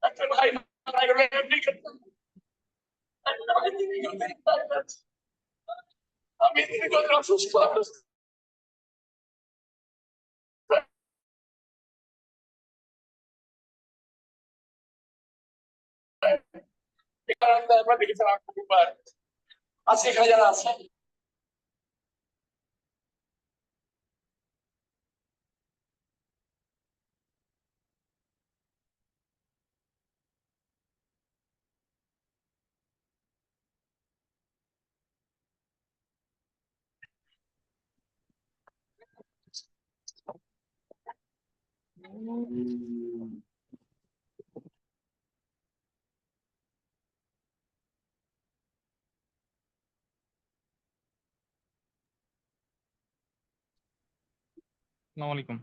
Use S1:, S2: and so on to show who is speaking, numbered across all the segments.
S1: একটা ভাই আমি অসুস্থ আজকে এখানে যারা আছেন
S2: আসসালামু আলাইকুম।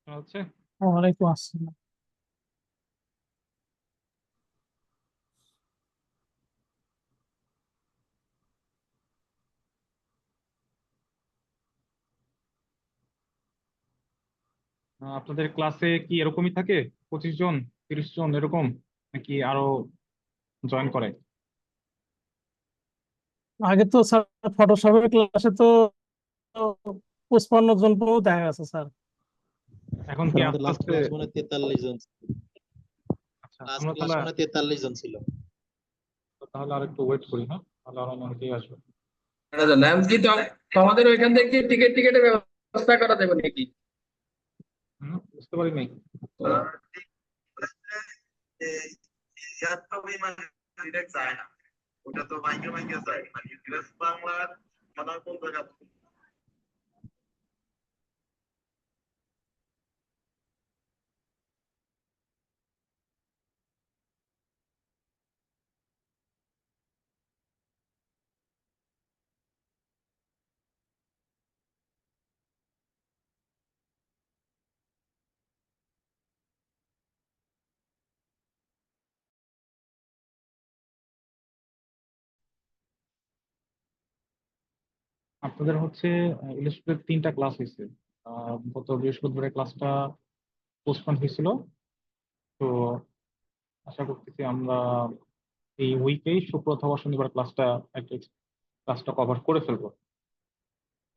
S2: শোনা হচ্ছে?
S3: ওয়ালাইকুম আসসালাম।
S2: আপনাদের ক্লাসে কি এরকমই থাকে, 25 জন 30 জন এরকম, নাকি আরো জয়েন করে?
S3: আগে তো স্যার ফটোশপের ক্লাসে তো 55 জন পর্যন্ত দেখা গেছে স্যার।
S2: এখন কি
S4: স্যার আমাদের
S2: আস্তে
S4: লাস্ট
S2: আস্তে?
S4: ক্লাস মানে 43 জন।
S2: আচ্ছা,
S4: লাস্ট
S2: আমরা
S4: ক্লাস
S2: তাহলে
S4: মানে 43 জন ছিল।
S2: তাহলে আর একটু ওয়েট করি, হ্যাঁ, তাহলে আরো অনেকেই আসবে।
S1: আমাদের ওইখান থেকে টিকেটের ব্যবস্থা করা যাবে নাকি?
S2: বুঝতে পারি নাই।
S1: ওটা তো মাইকে মাইকে যায় মানে বাংলার খেলা কোন জায়গা
S2: আপনাদের হচ্ছে ইলাস্ট্রেটের 3টা ক্লাস হয়েছে। গত বৃহস্পতিবারের ক্লাসটা পোস্টপোন হয়েছিল। তো আশা করতেছি আমরা এই উইকেই শুক্র অথবা শনিবার ক্লাসটা কভার করে ফেলবো।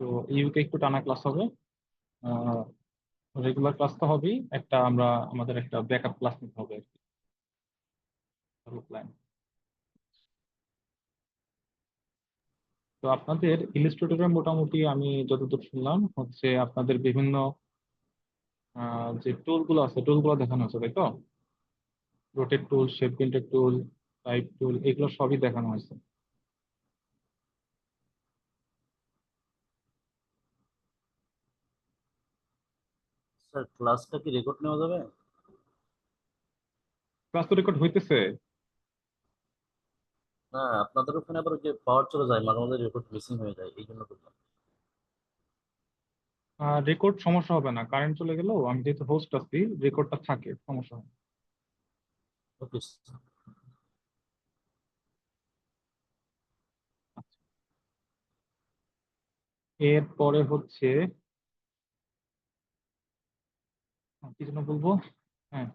S2: তো এই উইকে একটু টানা ক্লাস হবে। রেগুলার ক্লাস তো হবেই, আমাদের একটা ব্যাকআপ ক্লাস নিতে হবে আর কি, প্ল্যান। তো আপনাদের ইলাস্ট্রেটরের মোটামুটি আমি যতদূর শুনলাম হচ্ছে আপনাদের বিভিন্ন যে টুলগুলো আছে টুলগুলো দেখানো হয়েছে, তাই তো? রোটেট টুল, শেপ বিল্ডার টুল, টাইপ টুল, এগুলো সবই দেখানো হয়েছে।
S5: স্যার ক্লাসটা কি রেকর্ড নেওয়া যাবে?
S2: ক্লাস তো রেকর্ড হইতেছে।
S5: না, আপনাদের ওখানে আবার ওই যে পাওয়ার চলে যায়, মাঝে মাঝে রেকর্ড মিসিং হয়ে যায়, এই জন্য বললাম।
S2: রেকর্ড সমস্যা হবে না, কারেন্ট চলে গেলেও আমি যেহেতু হোস্ট আছি, রেকর্ডটা থাকে, সমস্যা হবে না।
S5: ওকে।
S2: আচ্ছা, এরপরে হচ্ছে কি যেন বলবো। হ্যাঁ,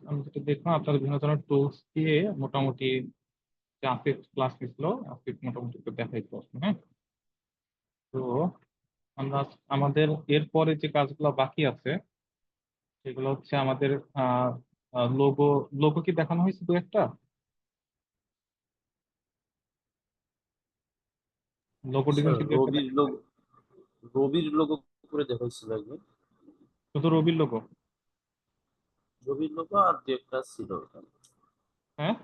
S2: আমি যেটা দেখলাম আপনাদের বিভিন্ন ধরনের টুলস দিয়ে মোটামুটি যে আসিফ ক্লাস নিছিল, আসিফ মোটামুটি একটু দেখাইতো, হ্যাঁ। তো আমরা আমাদের এরপরে যে কাজগুলো বাকি আছে সেগুলো হচ্ছে আমাদের লোগো। লোগো কি দেখানো হয়েছে দু একটা? লোগো ডিজাইন
S5: স্যার
S2: কি দু একটা দেখাচ্ছে?
S5: রবির লোগো করে দেখাইছিল একদিন।
S2: শুধু রবির লোগো?
S5: রবির লোগো আর দু একটা ছিল ওখানে।
S2: হ্যাঁ,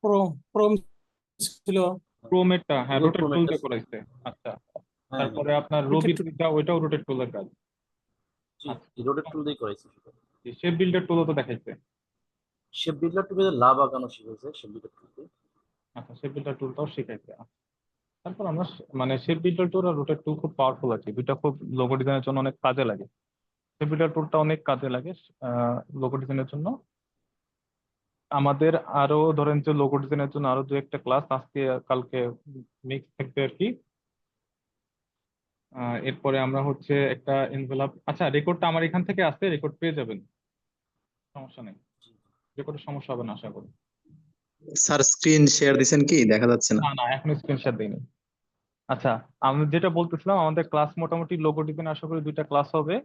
S3: প্রোম প্রোম ছিল।
S2: ক্রোমেরটা, হ্যাঁ,
S5: গুগল
S2: রোটেট
S5: ক্রোম
S2: টুল
S5: একটা
S2: দিয়ে
S5: ছিল।
S2: করাইছে। আচ্ছা,
S5: হ্যাঁ হ্যাঁ।
S2: তারপরে আপনার
S3: রোটেট
S2: রবির
S3: টুল।
S2: যেটা ওইটাও রোটেট টুলের কাজ।
S5: জি,
S2: আচ্ছা,
S5: রোটেট টুল দিয়ে করাইছি সেটা।
S2: শেপ বিল্ডার টুলও তো দেখাইছে।
S5: শেপ বিল্ডার টুলে লাভ আঁকানো শিখেছে শেপ বিল্ডার টুল দিয়ে।
S2: আচ্ছা, শেপ বিল্ডার টুলটাও শিখাইছে। তারপর আমরা মানে শেপ বিল্ডার টুল আর রোটেট টুল খুব পাওয়ারফুল আছে, দুইটা খুব লোগো ডিজাইনের জন্য অনেক কাজে লাগে। শেপ বিল্ডার টুলটা অনেক কাজে লাগে লোগো ডিজাইনের জন্য। আমাদের আরো ধরেন যে লোগো ডিজাইনের জন্য আরো দু একটা ক্লাস আজকে কালকে মিক্স থাকবে আর কি। এরপরে আমরা হচ্ছে একটা এনভেলপ, আচ্ছা রেকর্ডটা আমার এখান থেকে আসছে, রেকর্ড পেয়ে যাবেন। সমস্যা নেই, যে কোনো সমস্যা হবে না আশা করি।
S6: স্যার স্ক্রিন শেয়ার দিছেন কি দেখা যাচ্ছে না?
S2: না না, এখনো স্ক্রিনশট দিইনি। আচ্ছা, আমি যেটা বলতেছিলাম, আমাদের ক্লাস মোটামুটি লোগো ডিজাইন আশা করি 2টা ক্লাস হবে।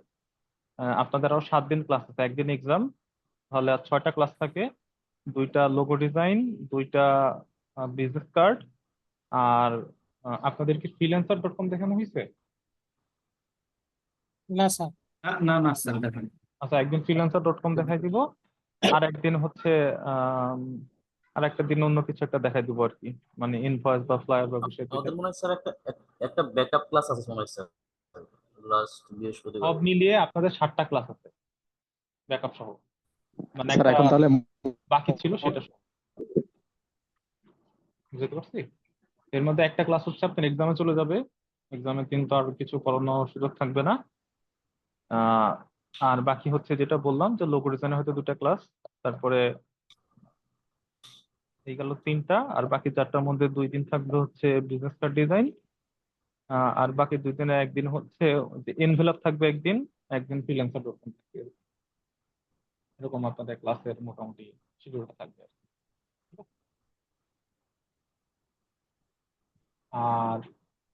S2: আপনাদের আরো 7 দিন ক্লাস আছে, একদিন এক্সাম, তাহলে আর 6টা ক্লাস থাকে। 2টা লোগো ডিজাইন, 2টা বিজনেস কার্ড। আর আপনাদের কি freelancer.com দেখানো হয়েছে?
S3: না স্যার।
S7: না না স্যার দেখেন।
S2: আচ্ছা, একদিন freelancer.com দেখাই দিব, আর একদিন হচ্ছে আম, আর একটা দিন অন্য কিছু একটা দেখাই দিব আর কি, মানে ইনভয়েস বা ফ্লায়ার বা বিষয়
S5: আমাদের মনে হয় স্যার একটা ব্যাকআপ ক্লাস আছে মনে হয় স্যার, লাস্ট বৃহস্পতিবার।
S2: সব মিলিয়ে আপনাদের 7টা ক্লাস আছে ব্যাকআপ সহ, মানে
S6: স্যার
S2: একটা
S6: এখন তাহলে
S2: বাকি ছিল সেটা সহ। বুঝতে পারছি? এর মধ্যে একটা ক্লাস হচ্ছে আপনার এক্সামে চলে যাবে, এক্সামে কিন্তু আর কিছু করানোর সুযোগ থাকবে না। আহ, আর বাকি হচ্ছে যেটা বললাম যে লোগো ডিজাইনে হয়তো 2টা ক্লাস, তারপরে এই গেল 3টা, আর বাকি 4টার মধ্যে 2 দিন থাকবে হচ্ছে বিজনেস কার্ড ডিজাইন, আর বাকি 2 দিনে একদিন হচ্ছে এনভেলপ থাকবে একদিন, একদিন ফ্রিল্যান্সার ডট কম থাকবে। এরকম আপনাদের ক্লাসের মোটামুটি শিডিউলটা থাকবে আর কি। আর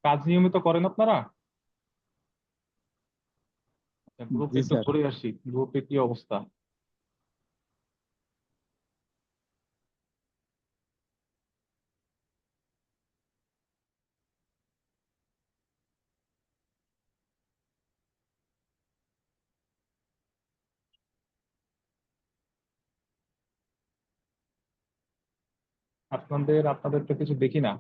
S2: কাজ নিয়মিত করেন আপনারা? গ্রুপে
S7: জি
S2: একটু
S7: স্যার।
S2: ঘুরে আসি, গ্রুপে কি অবস্থা? আপনাদের তো কিছু দেখি না।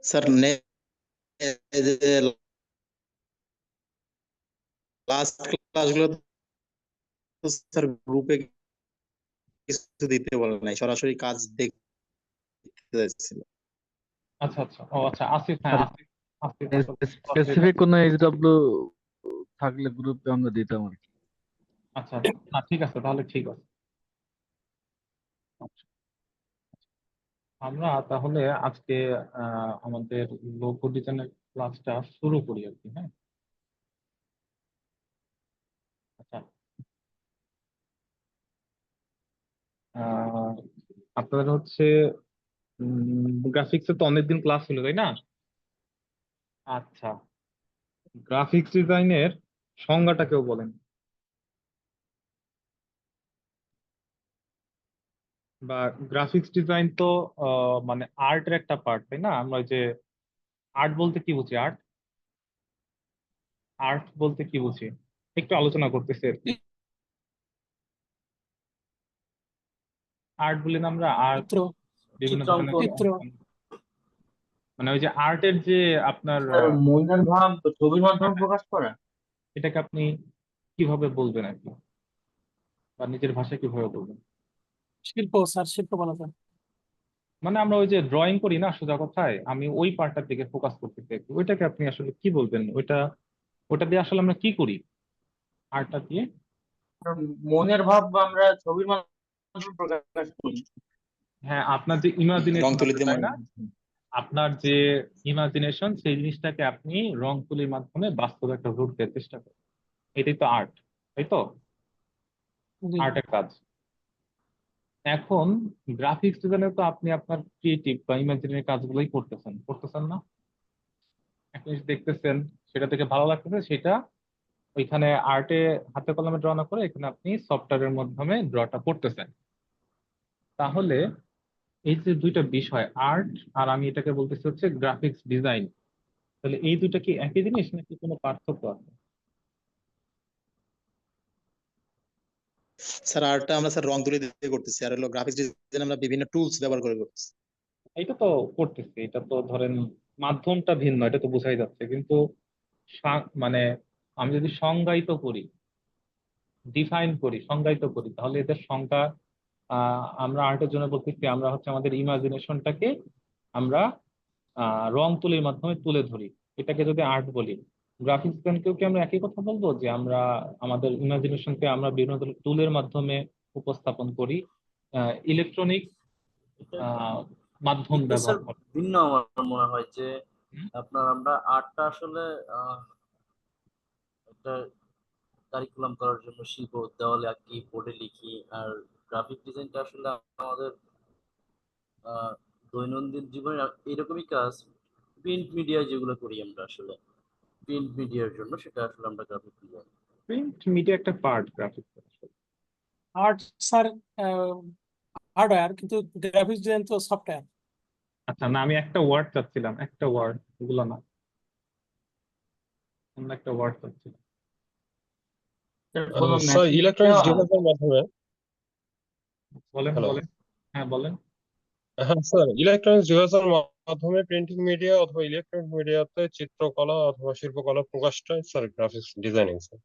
S6: স্যার লাস্ট ক্লাসগুলো তো স্যার গ্রুপে কিছু দিতে বলে নাই, সরাসরি কাজ দেখতে যাচ্ছিল।
S2: আচ্ছা আচ্ছা, ও আচ্ছা, আসিফ, হ্যাঁ আসিফ, আসিফ আসলে
S7: স্পেসিফিক কোনো এইচডব্লিউ থাকলে গ্রুপে আমরা দিতাম আর কি।
S2: আচ্ছা, না ঠিক আছে, তাহলে ঠিক আছে। আচ্ছা, আমরা তাহলে আজকে আমাদের লোগো ডিজাইনের ক্লাসটা শুরু করি আর কি, হ্যাঁ। আচ্ছা, আহ, আপনাদের হচ্ছে গ্রাফিক্সে তো অনেকদিন ক্লাস হলো, তাই না? আচ্ছা, গ্রাফিক্স ডিজাইনের সংজ্ঞাটা কেউ বলেন? বা গ্রাফিক্স ডিজাইন তো মানে আর্টের একটা পার্ট, তাই না? আমরা ওই যে আর্ট বলতে কি বুঝি, আর্ট আর্ট বলতে কি বুঝি একটু আলোচনা করতেছি আর কি। আর্ট বলি না আমরা, আর্ট
S3: চিত্র
S2: বিভিন্ন ধরনের
S5: চিত্রাঙ্কন।
S3: চিত্র
S2: মানে ওই যে আর্টের যে আপনার
S5: স্যার মনের ভাব ছবির মাধ্যমে প্রকাশ করা।
S2: এটাকে আপনি কিভাবে বলবেন আর কি, বা নিজের ভাষায় কিভাবে বলবেন?
S3: শিল্প স্যার, শিল্প বলা যায়।
S2: মানে আমরা ওই যে ড্রয়িং করি না, সোজা কথায় আমি ওই পার্টটার দিকে ফোকাস করতেছি আর কি। ওইটাকে আপনি আসলে কি বলবেন, ওইটা ওটা দিয়ে আসলে আমরা কি করি আর্টটা দিয়ে?
S5: মনের ভাব আমরা ছবির মাধ্যমে প্রকাশ করি।
S2: হ্যাঁ, আপনার যে
S6: রং
S2: ইমাজিনেশন
S6: তুলি
S2: আছে,
S6: দিয়ে
S2: তাই না? আপনার যে ইমাজিনেশন, সেই জিনিসটাকে আপনি রং তুলির মাধ্যমে বাস্তবে একটা রূপ দেওয়ার চেষ্টা করেন, এটাই তো আর্ট, তাই তো?
S3: জি।
S2: আর্টের কাজ। এখন গ্রাফিক্স ডিজাইনে তো আপনি আপনার ক্রিয়েটিভ বা ইমাজিনারি কাজগুলোই করতেছেন, করতেছেন না? একটা জিনিস দেখতেছেন, সেটা থেকে ভালো লাগতেছে, সেটা ওইখানে আর্টে হাতে কলমে ড্র না করে এখানে আপনি সফটওয়্যারের মাধ্যমে ড্রটা করতেছেন। তাহলে এই যে 2টা বিষয়, আর্ট আর আমি এটাকে বলতেছি হচ্ছে গ্রাফিক্স ডিজাইন, তাহলে এই 2টা কি একই জিনিস নাকি কোনো পার্থক্য আছে?
S6: স্যার আর্টটা আমরা স্যার রং তুলি দিয়ে করতেছি, আর হলো গ্রাফিক্স ডিজাইন আমরা বিভিন্ন টুলস ব্যবহার করে করতেছি।
S2: এটা তো করতেছি, এটা তো ধরেন মাধ্যমটা ভিন্ন, এটা তো বোঝাই যাচ্ছে, কিন্তু মানে আমি যদি সংজ্ঞায়িত করি, ডিফাইন করি, সংজ্ঞায়িত করি, তাহলে এদের সংজ্ঞা আমরা আর্টের জন্য বলতেছি আমরা হচ্ছে আমাদের ইমাজিনেশনটাকে আমরা রং তুলির মাধ্যমে তুলে ধরি, এটাকে যদি আর্ট বলি। গ্রাফিক্স ডিজাইনকেও কি আমরা একই কথা বলবো, যে আমরা আমাদের ইমাজিনেশনকে আমরা বিভিন্ন ধরনের টুলের মাধ্যমে উপস্থাপন করি, ইলেকট্রনিক
S5: এটা
S2: মাধ্যম
S5: একটু স্যার
S2: ব্যবহার করে?
S5: ভিন্ন আমার মনে হয় যে
S2: হুম?
S5: আপনার আমরা আর্টটা আসলে একটা কারিকুলাম করার জন্য শিখবো, দেওয়ালে আঁকি, বোর্ডে লিখি। আর গ্রাফিক ডিজাইনটা আসলে আমাদের আহ, দৈনন্দিন জীবনে এরকমই কাজ। প্রিন্ট মিডিয়া যেগুলো করি আমরা, আসলে প্রিন্ট মিডিয়ার জন্য সেটা আসলে আমরা গ্রাফিক ডিজাইন।
S2: প্রিন্ট মিডিয়া একটা part graphics.
S3: Art sir hardware, কিন্তু গ্রাফিক্স ডিজাইন তো সফটওয়্যার।
S2: আচ্ছা, না আমি একটা ওয়ার্ড চাচ্ছিলাম, একটা ওয়ার্ড, এগুলো না, আমরা একটা ওয়ার্ড চাচ্ছিলাম।
S7: কোনো
S8: স্যার
S7: মেসেজ
S8: ইলেকট্রনিক্স
S7: দেওয়া?
S8: ডিভাইসের মাধ্যমে
S2: বলেন
S8: হ্যালো
S2: বলেন। হ্যাঁ বলেন।
S8: হ্যাঁ স্যার, ইলেকট্রনিক্স ডিভাইসের মাধ্যমে প্রিন্টিং মিডিয়া অথবা ইলেকট্রনিক মিডিয়াতে চিত্রকলা অথবা শিল্পকলা প্রকাশটাই স্যার গ্রাফিক্স ডিজাইনিং স্যার।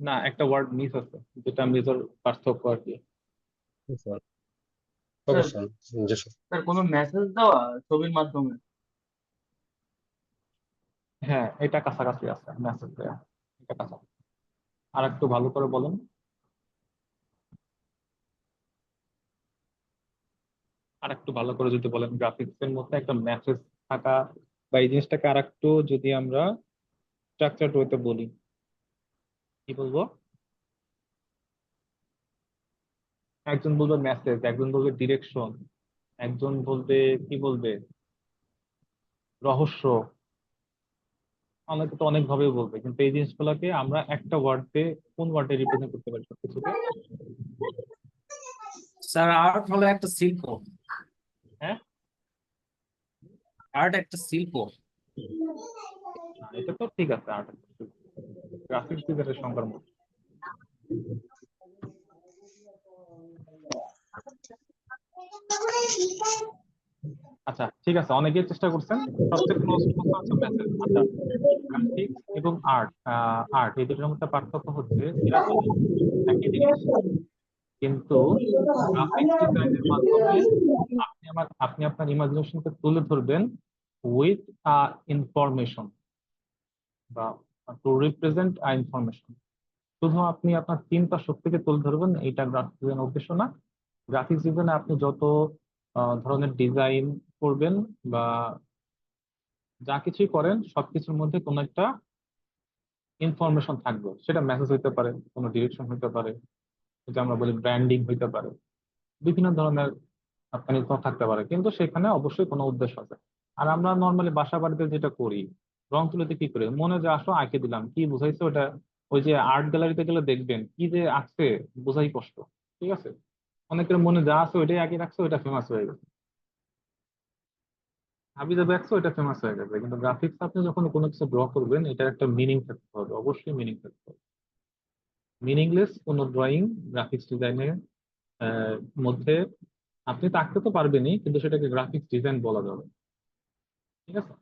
S2: না, একটা ওয়ার্ড মিস আছে, যেটা মেজর পার্থক্য আর কি।
S8: স্যার ওকে
S7: স্যার
S8: স্যার, জি স্যার।
S7: স্যার কোনো মেসেজ দেওয়া ছবির মাধ্যমে?
S2: হ্যাঁ, এটা কাছাকাছি আছে, মেসেজ দেয়া, এটা কাছাকাছি। আর একটু ভালো করে বলেন। আর একটু ভালো করে যদি বলেন, গ্রাফিক্স এর মধ্যে একটা মেসেজ থাকা, বা এই জিনিসটাকে আর একটু যদি আমরা স্ট্রাকচার ওয়েতে বলি, কি বলবো? একজন বলবে মেসেজ, একজন বলবে ডিরেকশন, একজন বলবে, কি বলবে, রহস্য। অনেকে তো অনেক ভাবে বলবে, কিন্তু এই জিনিসগুলোকে আমরা একটা ওয়ার্ডে, কোন ওয়ার্ডে রিপ্রেজেন্ট করতে পারি সবকিছুকে?
S9: স্যার আর্ট হলো একটা শিল্প।
S2: হ্যাঁ,
S9: আর্ট একটা শিল্প।
S2: এটা তো ঠিক আছে, আর্ট গ্রাফিক্স ডিজাইনের সংখ্যার মধ্যে। আচ্ছা ঠিক আছে, অনেকেই চেষ্টা করছেন, সবচেয়ে ক্লোজ হচ্ছে মেসেজ। আচ্ছা, গ্রাফিক্স এবং আর্ট, আর্ট এই দুটোর মধ্যে পার্থক্য হচ্ছে এরা দুটো একই জিনিস, কিন্তু গ্রাফিক্স ডিজাইনের মাধ্যমে আপনি আপনার ইমাজিনেশনকে তুলে ধরবেন উইথ ইনফরমেশন, বা টু রিপ্রেজেন্ট ইনফরমেশন। শুধু আপনি আপনার চিন্তা শক্তিকে তুলে ধরবেন, এইটা গ্রাফিক্স ডিজাইনের উদ্দেশ্য না। গ্রাফিক্স ডিজাইনে আপনি যত ধরনের ডিজাইন করবেন বা যা কিছুই করেন, সবকিছুর মধ্যে কোনো একটা ইনফরমেশন থাকবে। সেটা মেসেজ হইতে পারে, কোনো ডিরেকশন হইতে পারে, যেটা আমরা বলি ব্র্যান্ডিং হইতে পারে, বিভিন্ন ধরনের আপনার ইনফরমেশন থাকতে পারে, কিন্তু সেখানে অবশ্যই কোনো উদ্দেশ্য আছে। আর আমরা নর্মালি বাসা বাড়িতে যেটা করি, রং তুলিতে কি করি, মনে যে আসো আঁকে দিলাম, কি বুঝাইছে ওটা, ওই যে আর্ট গ্যালারিতে গেলে দেখবেন কি যে আঁকছে, বোঝাই কষ্ট। ঠিক আছে, অনেকের মনে যা আছে ওইটাই আঁকে রাখছে, ওইটা ফেমাস হয়ে গেছে, হাবি যাবে একশো, ওইটা ফেমাস হয়ে যাবে। কিন্তু গ্রাফিক্স আপনি যখন কোনো কিছু ড্র করবেন, এটার একটা মিনিং থাকতে হবে, অবশ্যই মিনিং থাকতে হবে। মিনিংলেস কোনো ড্রয়িং গ্রাফিক্স ডিজাইনের মধ্যে আপনি তো আঁকতে তো পারবেনই, কিন্তু সেটাকে গ্রাফিক্স ডিজাইন বলা যাবে। ঠিক আছে,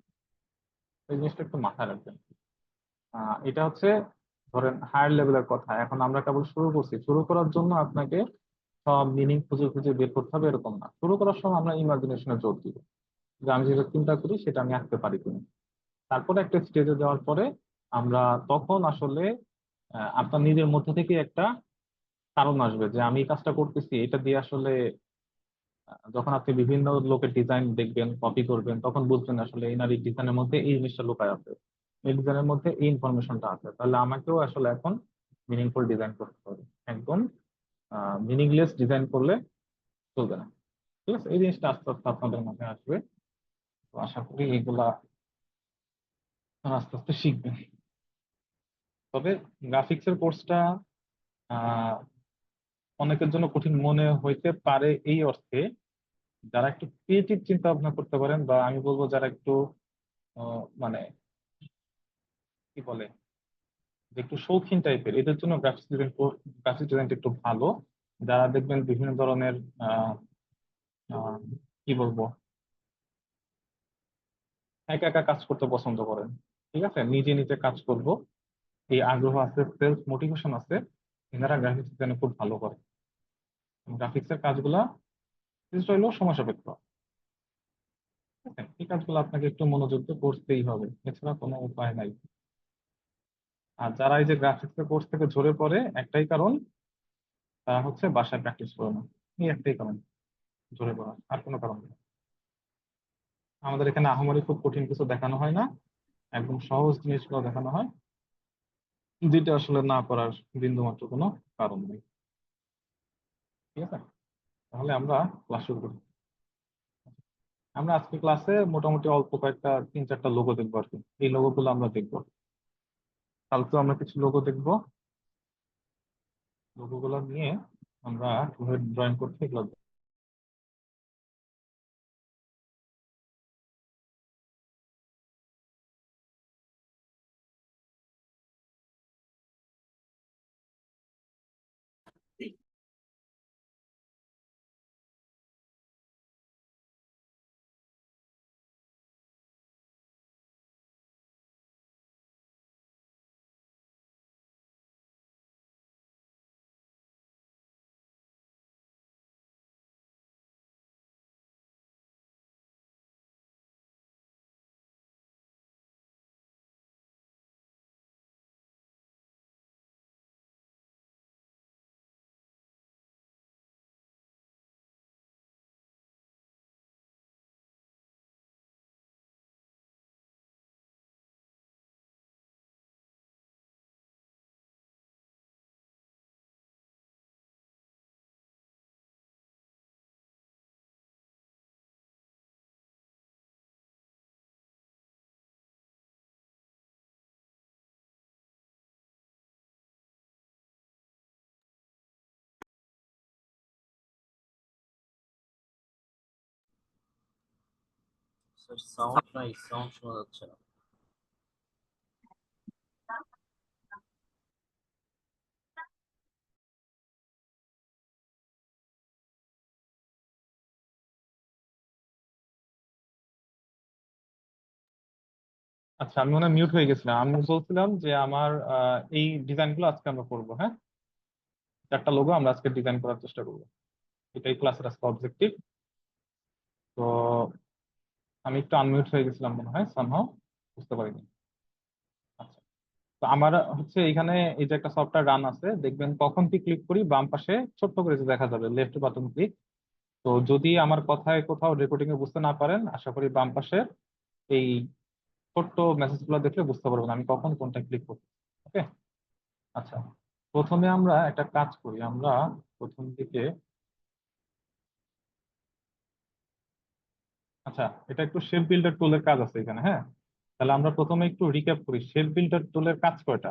S2: এই জিনিসটা একটু মাথায় রাখবেন। এটা হচ্ছে ধরেন হায়ার লেভেলের কথা। এখন আমরা কেবল শুরু করছি, শুরু করার জন্য আপনাকে সব মিনিং খুঁজে খুঁজে বের করতে হবে এরকম না। শুরু করার সময় আমরা ইমাজিনেশনে জোর দিব, যে আমি যেটা চিন্তা করি সেটা আমি আঁকতে পারি কিনা। তারপরে একটা স্টেজে যাওয়ার পরে আমরা তখন আসলে আপনার নিজের মধ্যে থেকে একটা কারণ আসবে, যে আমি এই কাজটা করতেছি এটা দিয়ে আসলে যখন আপনি বিভিন্ন লোকের ডিজাইন দেখবেন, কপি করবেন, তখন বুঝবেন আসলে এনার এই ডিজাইনের মধ্যে এই জিনিসটা লুকায় আছে, এই ডিজাইনের মধ্যে এই ইনফরমেশনটা আছে। তাহলে আমাকেও আসলে এখন মিনিংফুল ডিজাইন করতে হবে, একদম মিনিংলেস ডিজাইন করলে চলবে না। ঠিক আছে, এই জিনিসটা আস্তে আস্তে আপনাদের মধ্যে আসবে। তো আশা করি এইগুলা আস্তে আস্তে শিখবেন। তবে গ্রাফিক্সের কোর্সটা অনেকের জন্য কঠিন মনে হইতে পারে এই অর্থে, যারা একটু ক্রিয়েটিভ চিন্তা ভাবনা করতে পারেন, বা আমি বলবো যারা একটু মানে কি বলে, যে একটু শৌখিন টাইপের, এদের জন্য গ্রাফিক্স ডিজাইনটা একটু ভালো। যারা দেখবেন বিভিন্ন ধরনের আহ আহ, কি বলবো, একা একা কাজ করতে পছন্দ করেন, ঠিক আছে, নিজে নিজে কাজ করব এই আগ্রহ আছে, সেলফ মোটিভেশন আছে, এনারা গ্রাফিক্স ডিজাইনে খুব ভালো করে। গ্রাফিক্সের কাজগুলা কিছুটা হলেও সময় সাপেক্ষ। ঠিক আছে? এই কাজগুলো আপনাকে একটু মনোযোগ দিয়ে করতেই হবে, এছাড়া কোনো উপায় নাই। আর যারা এই যে গ্রাফিক্সের কোর্স থেকে ঝরে পড়ে, একটাই কারণ, তারা হচ্ছে বাসায় প্র্যাকটিস করে না। এই একটাই কারণ ঝরে পড়া, আর কোনো কারণ নেই। আমাদের এখানে আহামরি খুব কঠিন কিছু দেখানো হয় না, একদম সহজ জিনিসগুলো দেখানো হয়, যেটা আসলে না করার বিন্দুমাত্র কোনো কারণ নেই। ঠিক আছে, তাহলে আমরা ক্লাস শুরু করি। আমরা আজকে ক্লাসে মোটামুটি অল্প কয়েকটা 3-4টা লোগো দেখবো আর কি। এই লোগো গুলো আমরা দেখবো, কালকে আমরা কিছু লোগো দেখবো। লোগো গুলো নিয়ে আমরা কিভাবে ড্রয়িং করতে এগুলো দেখবো।
S5: সাউন্ড নাই, সাউন্ড শোনা যাচ্ছে না।
S2: আচ্ছা, আমি মনে মিউট হয়ে গেছিলাম। আমি বলছিলাম যে আমার এই ডিজাইন গুলো আজকে আমরা করবো। হ্যাঁ, 4টা লোগো আমরা আজকে ডিজাইন করার চেষ্টা করবো, এটাই ক্লাসের আজকে অবজেক্টিভ। তো আমি একটু আনমিউট হয়ে গেছিলাম মনে হয়, সামহাও বুঝতে পারিনি। আচ্ছা, তো আমার হচ্ছে এখানে এই যে একটা সফটওয়্যার রান আছে, দেখবেন কখন কি ক্লিক করি বাম পাশে ছোট্ট করে যে দেখা যাবে লেফট বাটন ক্লিক। তো যদি আমার কথায় কোথাও রেকর্ডিং এ বুঝতে না পারেন, আশা করি বাম পাশে এই ছোট্ট মেসেজ গুলো দেখলে বুঝতে পারবেন আমি কখন কোনটা ক্লিক করব। ওকে, আচ্ছা, প্রথমে আমরা একটা কাজ করি। আমরা প্রথম দিকে, আচ্ছা, এটা একটু শেপ বিল্ডার টুলের কাজ আছে এখানে। হ্যাঁ, তাহলে আমরা প্রথমে একটু রিক্যাপ করি শেপ বিল্ডার টুলের কাজ কয়টা।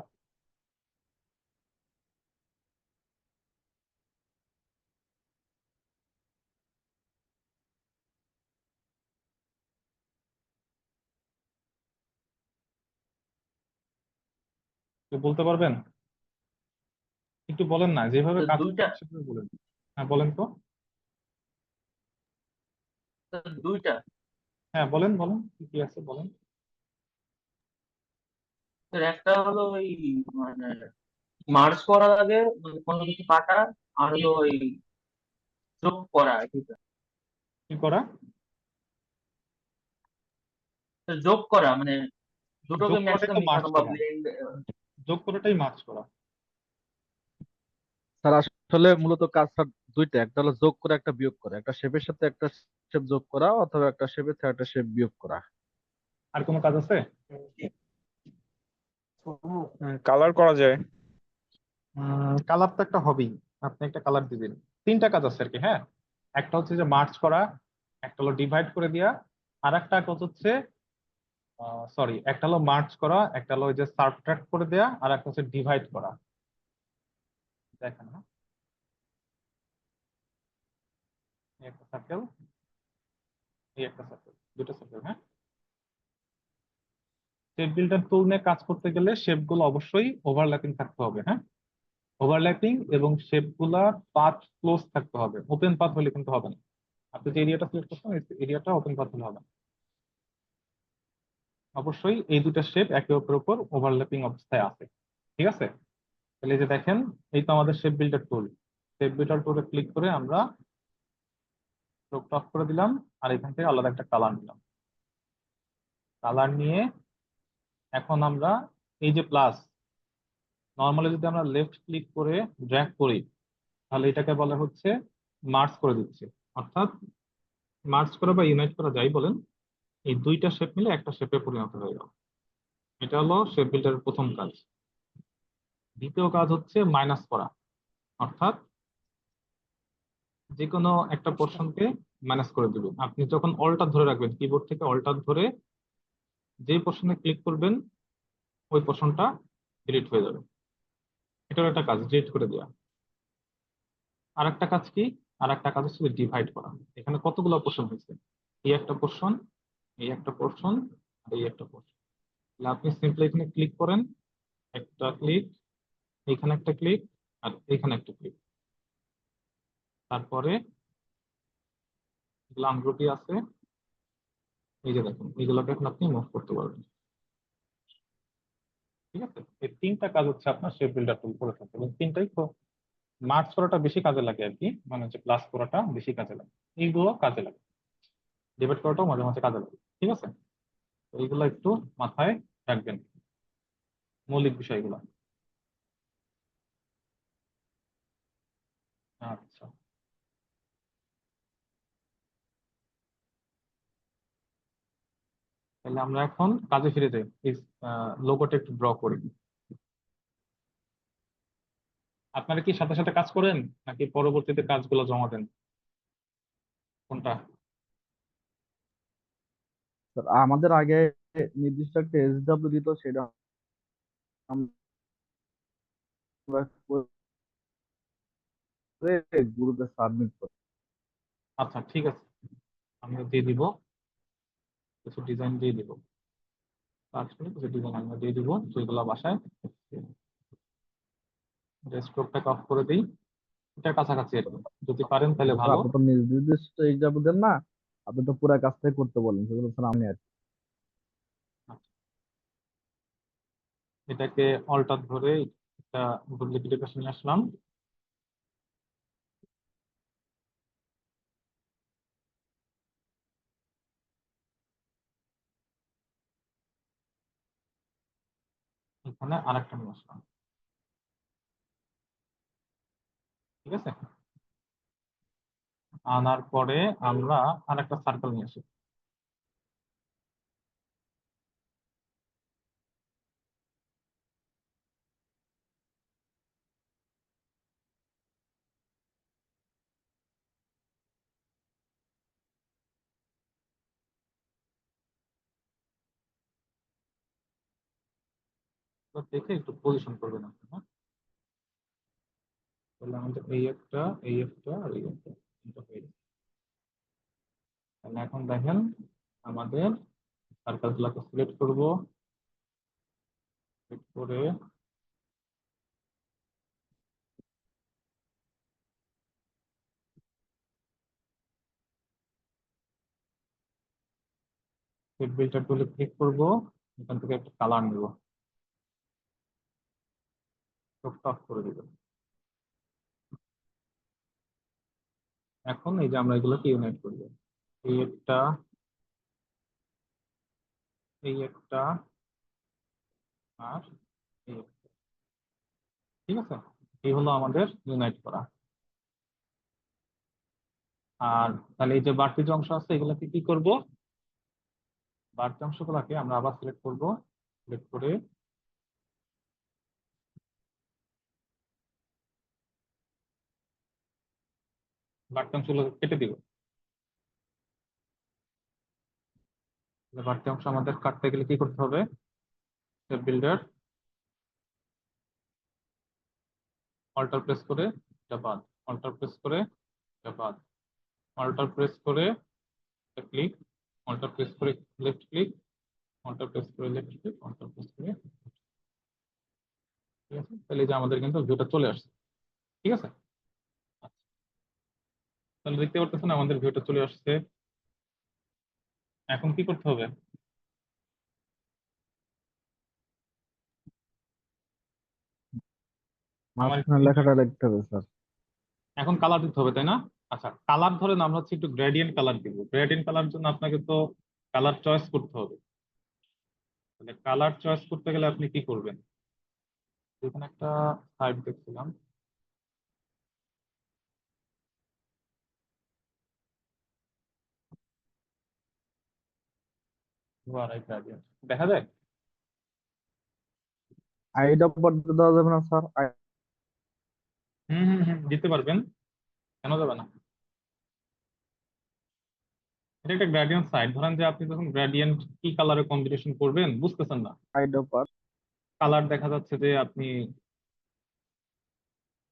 S2: কেউ বলতে পারবেন? একটু বলেন না, যেভাবে কাজ
S9: দুইটা
S2: করছে সেভাবে বলেন। হ্যাঁ বলেন তো।
S9: দুইটা
S2: হ্যাঁ বলেন বলেন, কি কি আছে বলেন।
S9: স্যার, একটা হলো ওই মানে মার্জ করার আগে মানে কোনো কিছু কাটা, আর হলো ওই যোগ করা দুইটা।
S2: কি করা?
S9: তো যোগ করা মানে দুটোকে
S2: যোগ করাটাই
S9: একসাথে
S2: তো মার্চ
S9: মিশানো বা
S2: করা,
S9: ব্লেন্ড।
S2: যোগ করাটাই মার্চ করা।
S7: স্যার আসলে মূলত কাজ স্যার দুইটা, একটা হলো যোগ করে একটা বিয়োগ করা, একটা শেপের সাথে একটা শেপ যোগ করা অথবা একটা শেপের সাথে একটা শেপ বিয়োগ করা।
S2: আর কোনো কাজ আছে?
S8: কালার করা যায়।
S2: কালার তো একটা হবেই, আপনি একটা কালার দিবেন। 3টা কাজ আছে আর কি। হ্যাঁ, একটা হচ্ছে যে মার্চ করা, একটা হলো ডিভাইড করে দেওয়া, আর একটা কাজ হচ্ছে সরি, একটা হলো মার্চ করা, একটা হলো ওই যে সাবট্রাক্ট করে দেওয়া, আর একটা হচ্ছে ডিভাইড করা। দেখেন, হ্যাঁ, এই একটা সার্কেল, এই একটা সার্কেল, দুটো সার্কেল। হ্যাঁ, শেপ বিল্ডার টুল নিয়ে কাজ করতে গেলে শেপ গুলো অবশ্যই ওভারল্যাপিং থাকতে হবে। হ্যাঁ, ওভারল্যাপিং এবং শেপ গুলা পাথ ক্লোজ থাকতে হবে, ওপেন পাথ হলে কিন্তু হবে না। আপনি যে এরিয়াটা সিলেক্ট করছেন এরিয়াটা ওপেন পাথ হলে হবে না। অবশ্যই এই দুটো শেপ একে অপরের উপর ওভারল্যাপিং অবস্থায় আছে। ঠিক আছে, তাহলে এই যে দেখেন, এই তো আমাদের shape builder tool. Shape builder টুলে ক্লিক করে আমরা স্ট্রোকটা অফ করে দিলাম, আর এখান থেকে আলাদা একটা কালার নিলাম। কালার নিয়ে এখন আমরা এই যে প্লাস, নর্মালি যদি আমরা লেফট ক্লিক করে ড্র্যাগ করি তাহলে এটাকে বলা হচ্ছে মার্জ করে দিচ্ছে, অর্থাৎ মার্জ করা বা ইউনাইট করা যাই বলেন, এই দুইটা শেপ মিলে একটা শেপে পরিণত হয়ে গেল। এটা হলো শেপ বিল্ডারের প্রথম কাজ। দ্বিতীয় কাজ হচ্ছে মাইনাস করা, অর্থাৎ যে কোনো একটা পোর্শনকে মাইনাস করে দিবেন। আপনি যখন অল্টার ধরে রাখবেন, কিবোর্ড থেকে অল্টার ধরে যে পোর্শনে ক্লিক করবেন ওই পোর্শনটা ডিলিট হয়ে যাবে। এটার একটা কাজ, ডিলিট করে দেওয়া। আর একটা কাজ কি? আর একটা কাজ হচ্ছে ডিভাইড করা। এখানে কতগুলো পোর্শন হয়েছে, এই একটা পোর্শন, এই একটা পোর্শন, আর এই একটা পোর্শন। তাহলে আপনি সিম্পলি এখানে ক্লিক করেন, একটা ক্লিক, এখানে একটা ক্লিক, আর এখানে একটা ক্লিক। তারপরে গ্লামরুটি আছে, এই যে দেখুন, এইগুলোকে এখন আপনি মুভ করতে পারবেন। ঠিক আছে, এই তিনটা কাজ হচ্ছে আপনার শেপ বিল্ডার টুল করে থাকে, এবং তিনটাই মার্কস করাটা বেশি কাজে লাগে আর কি, মানে হচ্ছে প্লাস করাটা বেশি কাজে লাগে, এইগুলো কাজে লাগে, ডিভাইড করাটাও মাঝে মাঝে কাজে লাগে। ঠিক আছে, তো এইগুলো একটু মাথায় রাখবেন, মৌলিক বিষয়গুলো। আচ্ছা, তাহলে আমরা এখন কাজে ফিরে যাই। এই লোগোটা একটু ড্র করি। আপনারা কি সাথে সাথে কাজ করেন নাকি পরবর্তীতে কাজগুলো জমা দেন, কোনটা?
S7: স্যার আমাদের আগে নির্দিষ্ট একটা এসডব্লিউ দিত, সেটা আমরা করে গ্রুপে সাবমিট করি।
S2: আচ্ছা ঠিক আছে, আমরা দিয়ে দিব, কিছু ডিজাইন দিয়ে দিব, কাজ করে কিছু ডিজাইন আমরা দিয়ে দিব, সেগুলো বাসায় স্ট্রোকটাকে অফ করে দিই। এটা কাছাকাছি আর কি। যদি পারেন তাহলে
S7: স্যার
S2: ভালো।
S7: আপনি তো নির্দিষ্ট এসডব্লিউ দেন না, আপনি তো পুরো কাজটাই করতে বলেন, সেগুলো স্যার আমি আর কি।
S2: আচ্ছা, এটাকে অল্টার ধরে একটা ডুপ্লিকেট পাশে নিয়ে আসলাম। এখানে আরেকটা নিয়ে আসলাম। ঠিক আছে, আনার পরে আমরা আরেকটা সার্কেল নিয়ে আসি। তো দেখে একটু পজিশন করবেন আপনি, হ্যাঁ? তাহলে আমাদের এই একটা, এই একটা, আর এই একটা, তিনটা হয়ে গেছে। তাহলে এখন দেখেন, আমাদের সার্কেল গুলাকে সিলেক্ট করবো, সিলেক্ট করে সেট বিল্ডার টুলে ক্লিক করবো, এখান থেকে একটা কালার নেব, স্ট্রোকটা অফ করে দিব। এখন এই যে আমরা এগুলোকে ইউনাইট করবো, এই একটা, এই একটা, আর এই একটা। ঠিক আছে, এই হলো আমাদের ইউনাইট করা। আর তাহলে এই যে বাড়তি যে অংশ আছে এগুলোকে কি করব? বাড়তি অংশগুলোকে আমরা আবার সিলেক্ট করব, সিলেক্ট করে বাড়তি অংশগুলোকে কেটে দিব। বাড়তি অংশ আমাদের কাটতে গেলে কি করতে হবে? শেপ বিল্ডার অল্টার প্রেস করে এটা বাদ, অল্টার প্রেস করে এটা বাদ, অল্টার প্রেস করে এটা ক্লিক, অল্টার প্রেস করে লেফট ক্লিক, অল্টার প্রেস করে লেফট ক্লিক, অল্টার প্রেস করে। ঠিক আছে, তাহলে এই যে আমাদের কিন্তু ভিউটা চলে আসছে। ঠিক আছে, তাহলে দেখতে পারতেছেন আমাদের ভিউটা চলে আসছে। এখন কি করতে হবে? আমার
S7: মাঝখানে লেখাটা লিখতে হবে স্যার।
S2: এখন কালার দিতে হবে, তাই না? আচ্ছা, কালার ধরেন আমরা হচ্ছে একটু গ্রেডিয়েন্ট কালার দিব। গ্রেডিয়েন্ট কালার জন্য আপনাকে তো কালার চয়েস করতে হবে। তাহলে কালার চয়েস করতে গেলে আপনি কি করবেন? এখানে একটা সাইট দেখছিলাম, URI gradient দেখা যায়?
S7: আইডি অফ বার্থ দেওয়া যাবে না স্যার?
S2: দিতে পারবেন, কেন যাবে না? এটা একটা গ্রেডিয়েন্ট সাইড। ধরেন যে আপনি যখন গ্রেডিয়েন্ট কি কালারে কম্বিনেশন করবেন বুঝতেছেন না,
S7: আইডি অফ বার্থ।
S2: কালার দেখা যাচ্ছে যে আপনি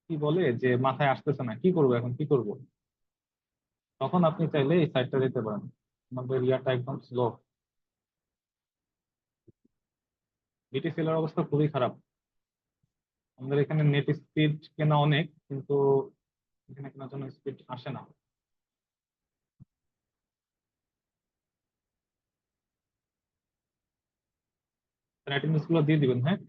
S2: কি বলে যে মাথায় আসতেছে না, কি করবো এখন, কি করব, তখন আপনি চাইলে এই সাইডটা দিতে পারেন। আমাদের ইয়াটা একদম স্লো, বিটিসিএল এর অবস্থা খুবই খারাপ। আমাদের এখানে নেট স্পিড কেনা অনেক, কিন্তু এখানে কেনার জন্য স্পিড আসে না। অ্যাটেন্ডেন্স গুলো দিয়ে দিবেন, হ্যাঁ।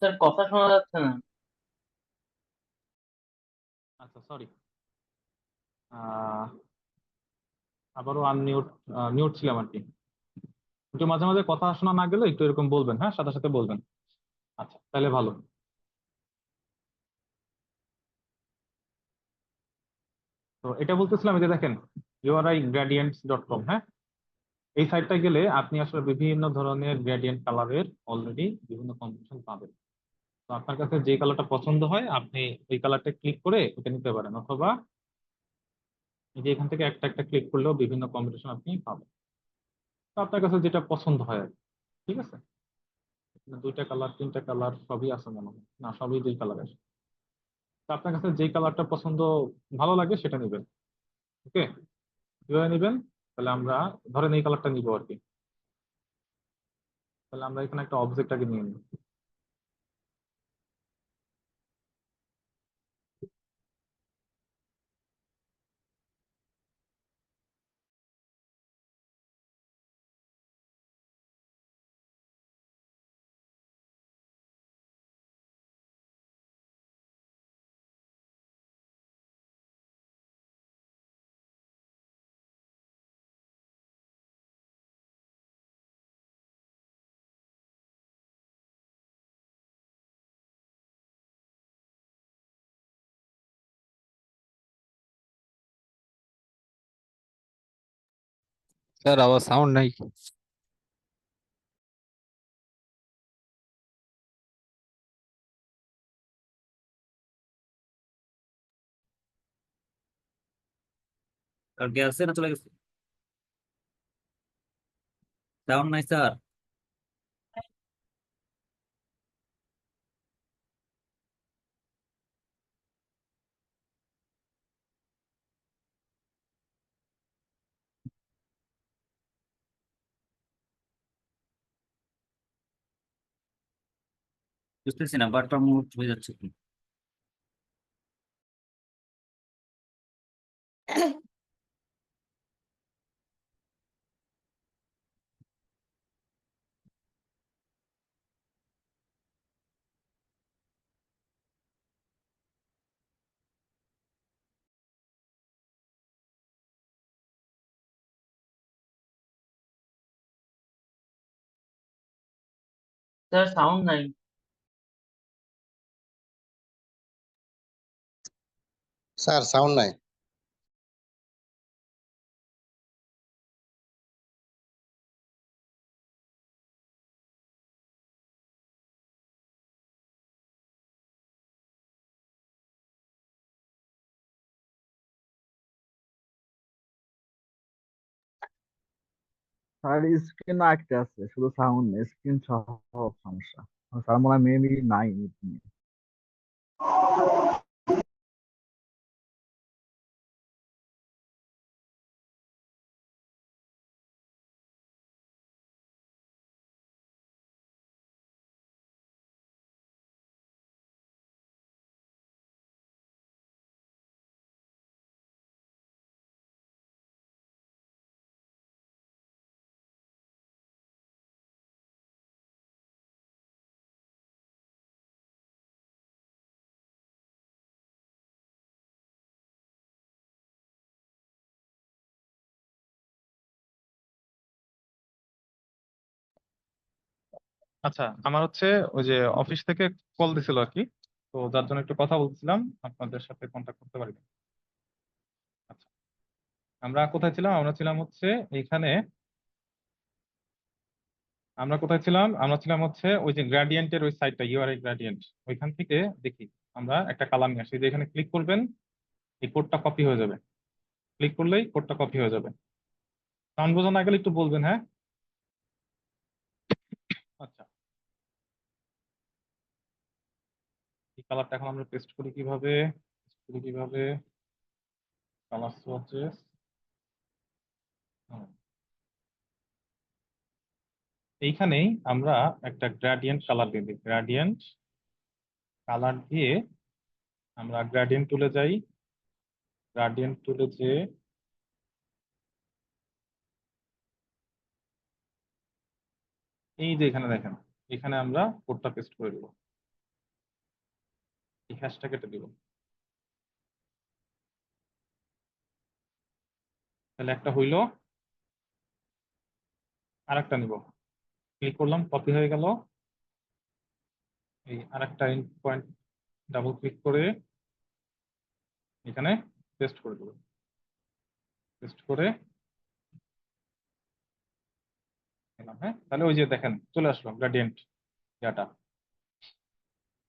S9: স্যার কথা শোনা যাচ্ছে না।
S2: আচ্ছা, সরি, আবারও আনমিউট, মিউট ছিলাম আর কি। একটু মাঝে মাঝে কথা শোনা না গেলে একটু এরকম বলবেন, হ্যাঁ, সাথে সাথে বলবেন। আচ্ছা, তাহলে ভালো। তো এটা বলতেছিলাম, এই যে দেখেন URIgradients.com, হ্যাঁ, এই সাইটটা গেলে আপনি আসলে বিভিন্ন ধরনের গ্রেডিয়েন্ট কালারের অলরেডি বিভিন্ন কম্বিনেশন পাবেন। তো আপনার কাছে যে কালারটা পছন্দ হয় আপনি ওই কালারটা ক্লিক করে ওটা নিতে পারেন, অথবা এই যে এখান থেকে একটা একটা ক্লিক করলেও বিভিন্ন কম্বিনেশন আপনি পাবেন। তো আপনার কাছে যেটা পছন্দ হয় আর কি, ঠিক আছে। এখানে দুইটা কালার, তিনটা কালার সবই আছে মনে হয়, না সবই দুই কালার আছে। তো আপনার কাছে যে কালারটা পছন্দ ভালো লাগে সেটা নেবেন। ওকে, কিভাবে নেবেন? তাহলে আমরা ধরেন এই কালারটা নিবো আর কি। তাহলে আমরা এখানে একটা অবজেক্ট আগে নিয়ে নিই।
S10: স্যার আবার সাউন্ড নাই।
S11: আর কে আছে না চলে গেছে? সাউন্ড নাই স্যার। বুঝতেছি না, বারবার মুভ হয়ে যাচ্ছে কি?
S9: স্যার সাউন্ড নাই।
S6: স্যার সাউন্ড নাই।
S7: স্যার স্ক্রিন আঁকতে আছে, শুধু সাউন্ড নেই, স্ক্রিন সহ সমস্যা। স্যার মনে হয় মেমরি নাই meeting এ।
S2: আচ্ছা, আমার হচ্ছে ওই যে অফিস থেকে কল দিছিল আর কি, তো যার জন্য একটু কথা বলছিলাম, আপনাদের সাথে কন্ট্যাক্ট করতে পারি। আচ্ছা, আমরা কোথায় ছিলাম? আমরা ছিলাম হচ্ছে এইখানে। আমরা কোথায় ছিলাম? আমরা ছিলাম হচ্ছে ওই যে গ্রাডিয়েন্টের ওই সাইডটা, ইউআরআই গ্রাডিয়েন্ট, ওইখান থেকে দেখি আমরা একটা কালার নিয়ে আসি। যে এখানে ক্লিক করবেন, এই কোডটা কপি হয়ে যাবে। ক্লিক করলেই কোডটা কপি হয়ে যাবে। সাউন্ড বোঝা না গেলে একটু বলবেন, হ্যাঁ? আচ্ছা, এই কালারটা এখন আমরা পেস্ট করি কিভাবে? পেস্ট করি কিভাবে? কালার সোর্সেস, এইখানেই আমরা একটা গ্রেডিয়েন্ট কালার দিয়ে দিই। গ্রেডিয়েন্ট কালার দিয়ে আমরা গ্রেডিয়েন্ট টুলে যাই। গ্রেডিয়েন্ট টুলে যে এই যে এখানে দেখেন, এখানে আমরা কোডটা পেস্ট করে দিব, এই হ্যাশটা কেটে দিব। তাহলে একটা হইলো, আর একটা নিব। ক্লিক করলাম, কপি হয়ে গেল। এই আরেকটা পয়েন্ট ডাবল ক্লিক করে এখানে পেস্ট করে দেব। পেস্ট করে দিলাম, হ্যাঁ। তাহলে ওই যে দেখেন চলে আসলো গ্রেডিয়েন্ট ডাটা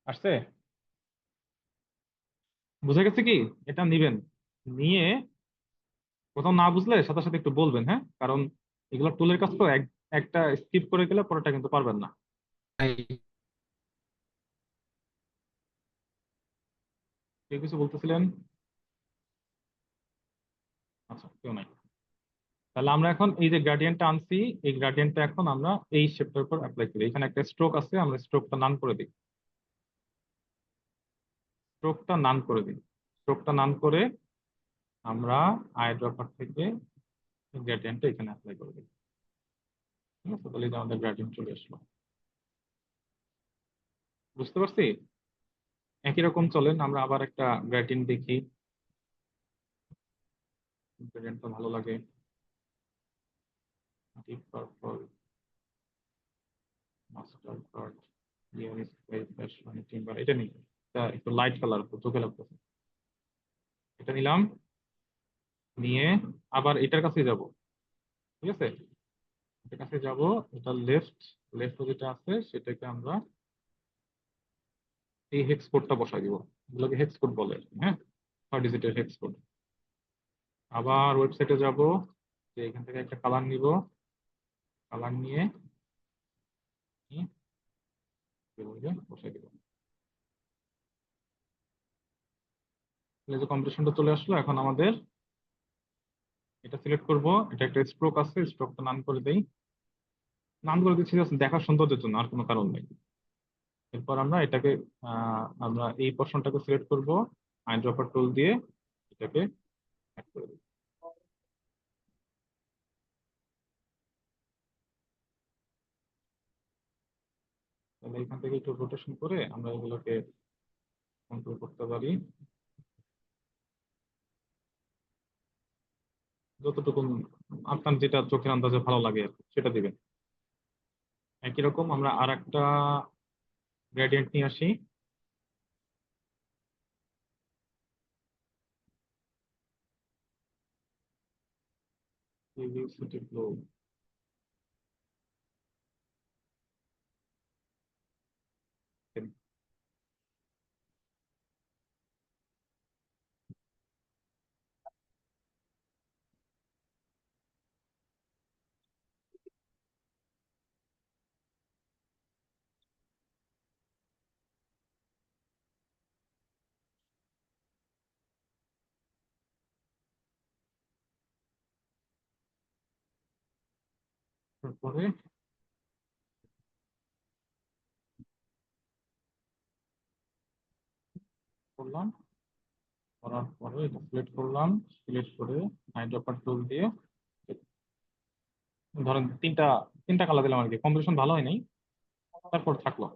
S2: আসছে। বুঝে গেছে কি? এটা নিবেন, নিয়ে কোথাও না বুঝলে সাথে সাথে একটু বলবেন, হ্যাঁ? কারণ এগুলো টুলের কাজ তো, একটা স্কিপ করে গেলে পরেরটা কিন্তু পারবেন না। কেউ কিছু বলতেছিলেন? আচ্ছা, কেউ নাই। তাহলে আমরা এখন এই যে গ্রেডিয়েন্টটা আনছি, এই গ্রেডিয়েন্টটা এখন আমরা এই শেপটার উপর অ্যাপ্লাই করি। এখানে একটা স্ট্রোক আছে, আমরা স্ট্রোকটা নান করে দিই। স্ট্রোকটা নান করে দিই। স্ট্রোকটা নান করে আমরা আই ড্রপার থেকে গ্রেডিয়েন্টটা এখানে অ্যাপ্লাই করে দিই। ঠিক আছে, তাহলে এই যে আমাদের গ্রেডিয়েন্ট চলে আসলো। বুঝতে পারছি? একই রকম চলেন আমরা আবার একটা গ্রেডিয়েন্ট দেখি। গ্রেডিয়েন্টটা ভালো লাগে। Deep purple, master card, clear sky, flash মানে টিম্বার, এটা নিই। এটা একটু লাইট কালার, চোখে লাগতেছে। এটা নিলাম, নিয়ে আবার এটার কাছে যাব। ঠিক আছে, এটার কাছে যাব। এটা লেফট, লেফট যেটা আছে সেটাকে আমরা এই হেক্স কোডটা বসাই দিব। এগুলোকে হেক্স কোড বলে আর কি, হ্যাঁ, 6 ডিজিটের হেক্স কোড। আবার ওয়েবসাইটে যাব, যে এখান থেকে একটা কালার নিব। কালার নিয়ে বসাই দিব। যে কম্পিটিশনটা চলে আসলো। এখন আমাদের এটা সিলেক্ট করব। এটা একটা স্ট্রোক আছে, স্ট্রোকটা নাম করে দেই। নাম করে দিচ্ছি just দেখার সৌন্দর্যের জন্য, আর কোনো কারণ নেই। এরপর আমরা এটাকে আমরা এই পোর্শনটাকে সিলেক্ট করব, আইড্রপার টুল দিয়ে এটাকে অ্যাড করে দেব। তাহলে এখান থেকে একটু রোটেশন করে আমরা এগুলোকে কন্ট্রোল করতে পারি যতটুকু আপনার যেটা চোখের আন্দাজে ভালো লাগে আর কি, সেটা দিবেন। একই রকম আমরা আর একটা গ্রেডিয়েন্ট নিয়ে আসি। সিটি ব্লু, তারপরে করলাম, করার পরে এটা সিলেক্ট করলাম, সিলেক্ট করে হাইড্রোপার টুল দিয়ে ধরেন তিনটা তিনটা কালার দিলাম আর কি, কম্বিনেশন ভালো হয় নাই, তারপর থাকলো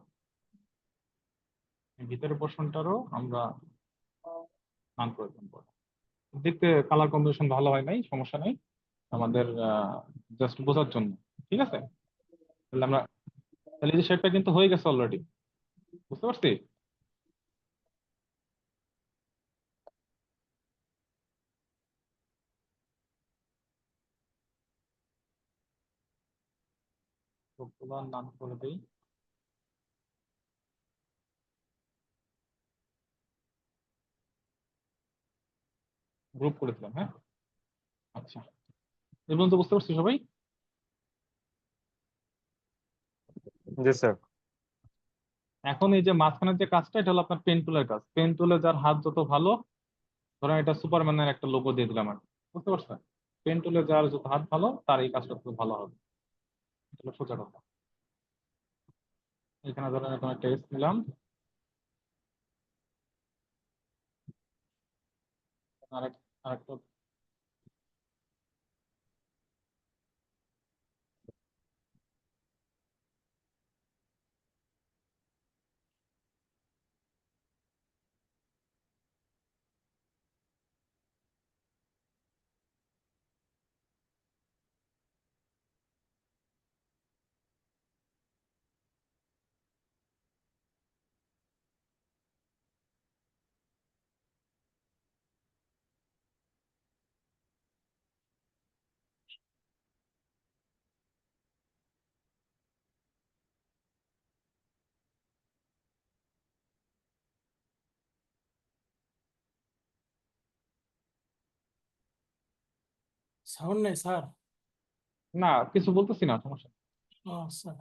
S2: ভিতরের পোর্শনটারও আমরা রান করে দেবো। দেখতে কালার কম্বিনেশন ভালো হয় নাই, সমস্যা নেই, আমাদের জাস্ট বোঝার জন্য, ঠিক আছে? তাহলে আমরা তাহলে এই যে শেপটা কিন্তু হয়ে গেছে অলরেডি, বুঝতে পারছি? সবগুলো নাম করে দিই। গ্রুপ করে দিলাম, হ্যাঁ। আচ্ছা, এই পর্যন্ত বুঝতে পারছি সবাই?
S8: জি স্যার।
S2: এখন এই যে মাঝখানের যে কাজটা, এটা হলো আপনার পেন টুলের কাজ। পেন টুলে যার হাত যত ভালো, ধরেন এটা সুপারম্যানের একটা লোগো দিয়ে দিলাম আর কি, বুঝতে পারছেন? পেন টুলে যার যত হাত ভালো, তার এই কাজটা তত ভালো হবে, এটা হলো সোজা কথা। এখানে ধরেন এখন একটা এস নিলাম, আরেক আরেকটা
S3: সাউন্ড নেই স্যার।
S2: না, কিছু বলতেছি না, সমস্যা নেই।
S3: ও স্যার,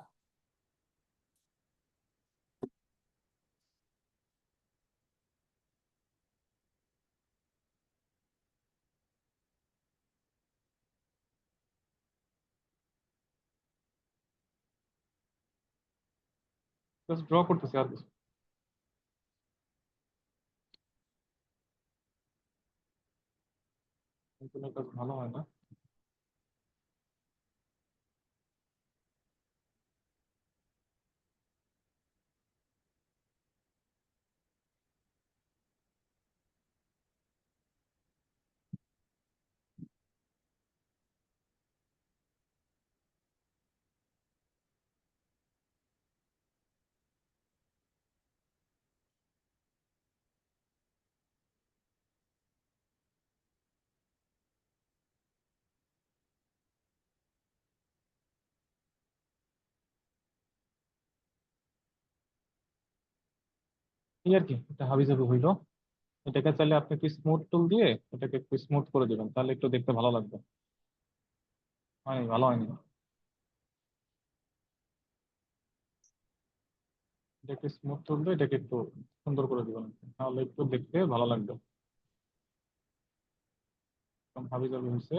S2: জাস্ট ড্র করতেছি আর কিছু। পেন কাজ ভালো হয় না। এই আর কি, এটা হাবিজাবি হইলো। এটাকে চাইলে আপনি একটু স্মুথ টুল দিয়ে এটাকে একটু স্মুথ করে দিবেন, তাহলে একটু দেখতে ভালো লাগবে। হয়নি, ভালো হয়নি। এটাকে স্মুথ টুল দিয়ে এটাকে একটু সুন্দর করে দিবেন, তাহলে একটু দেখতে ভালো লাগবে। একদম হাবিজাবি হয়েছে।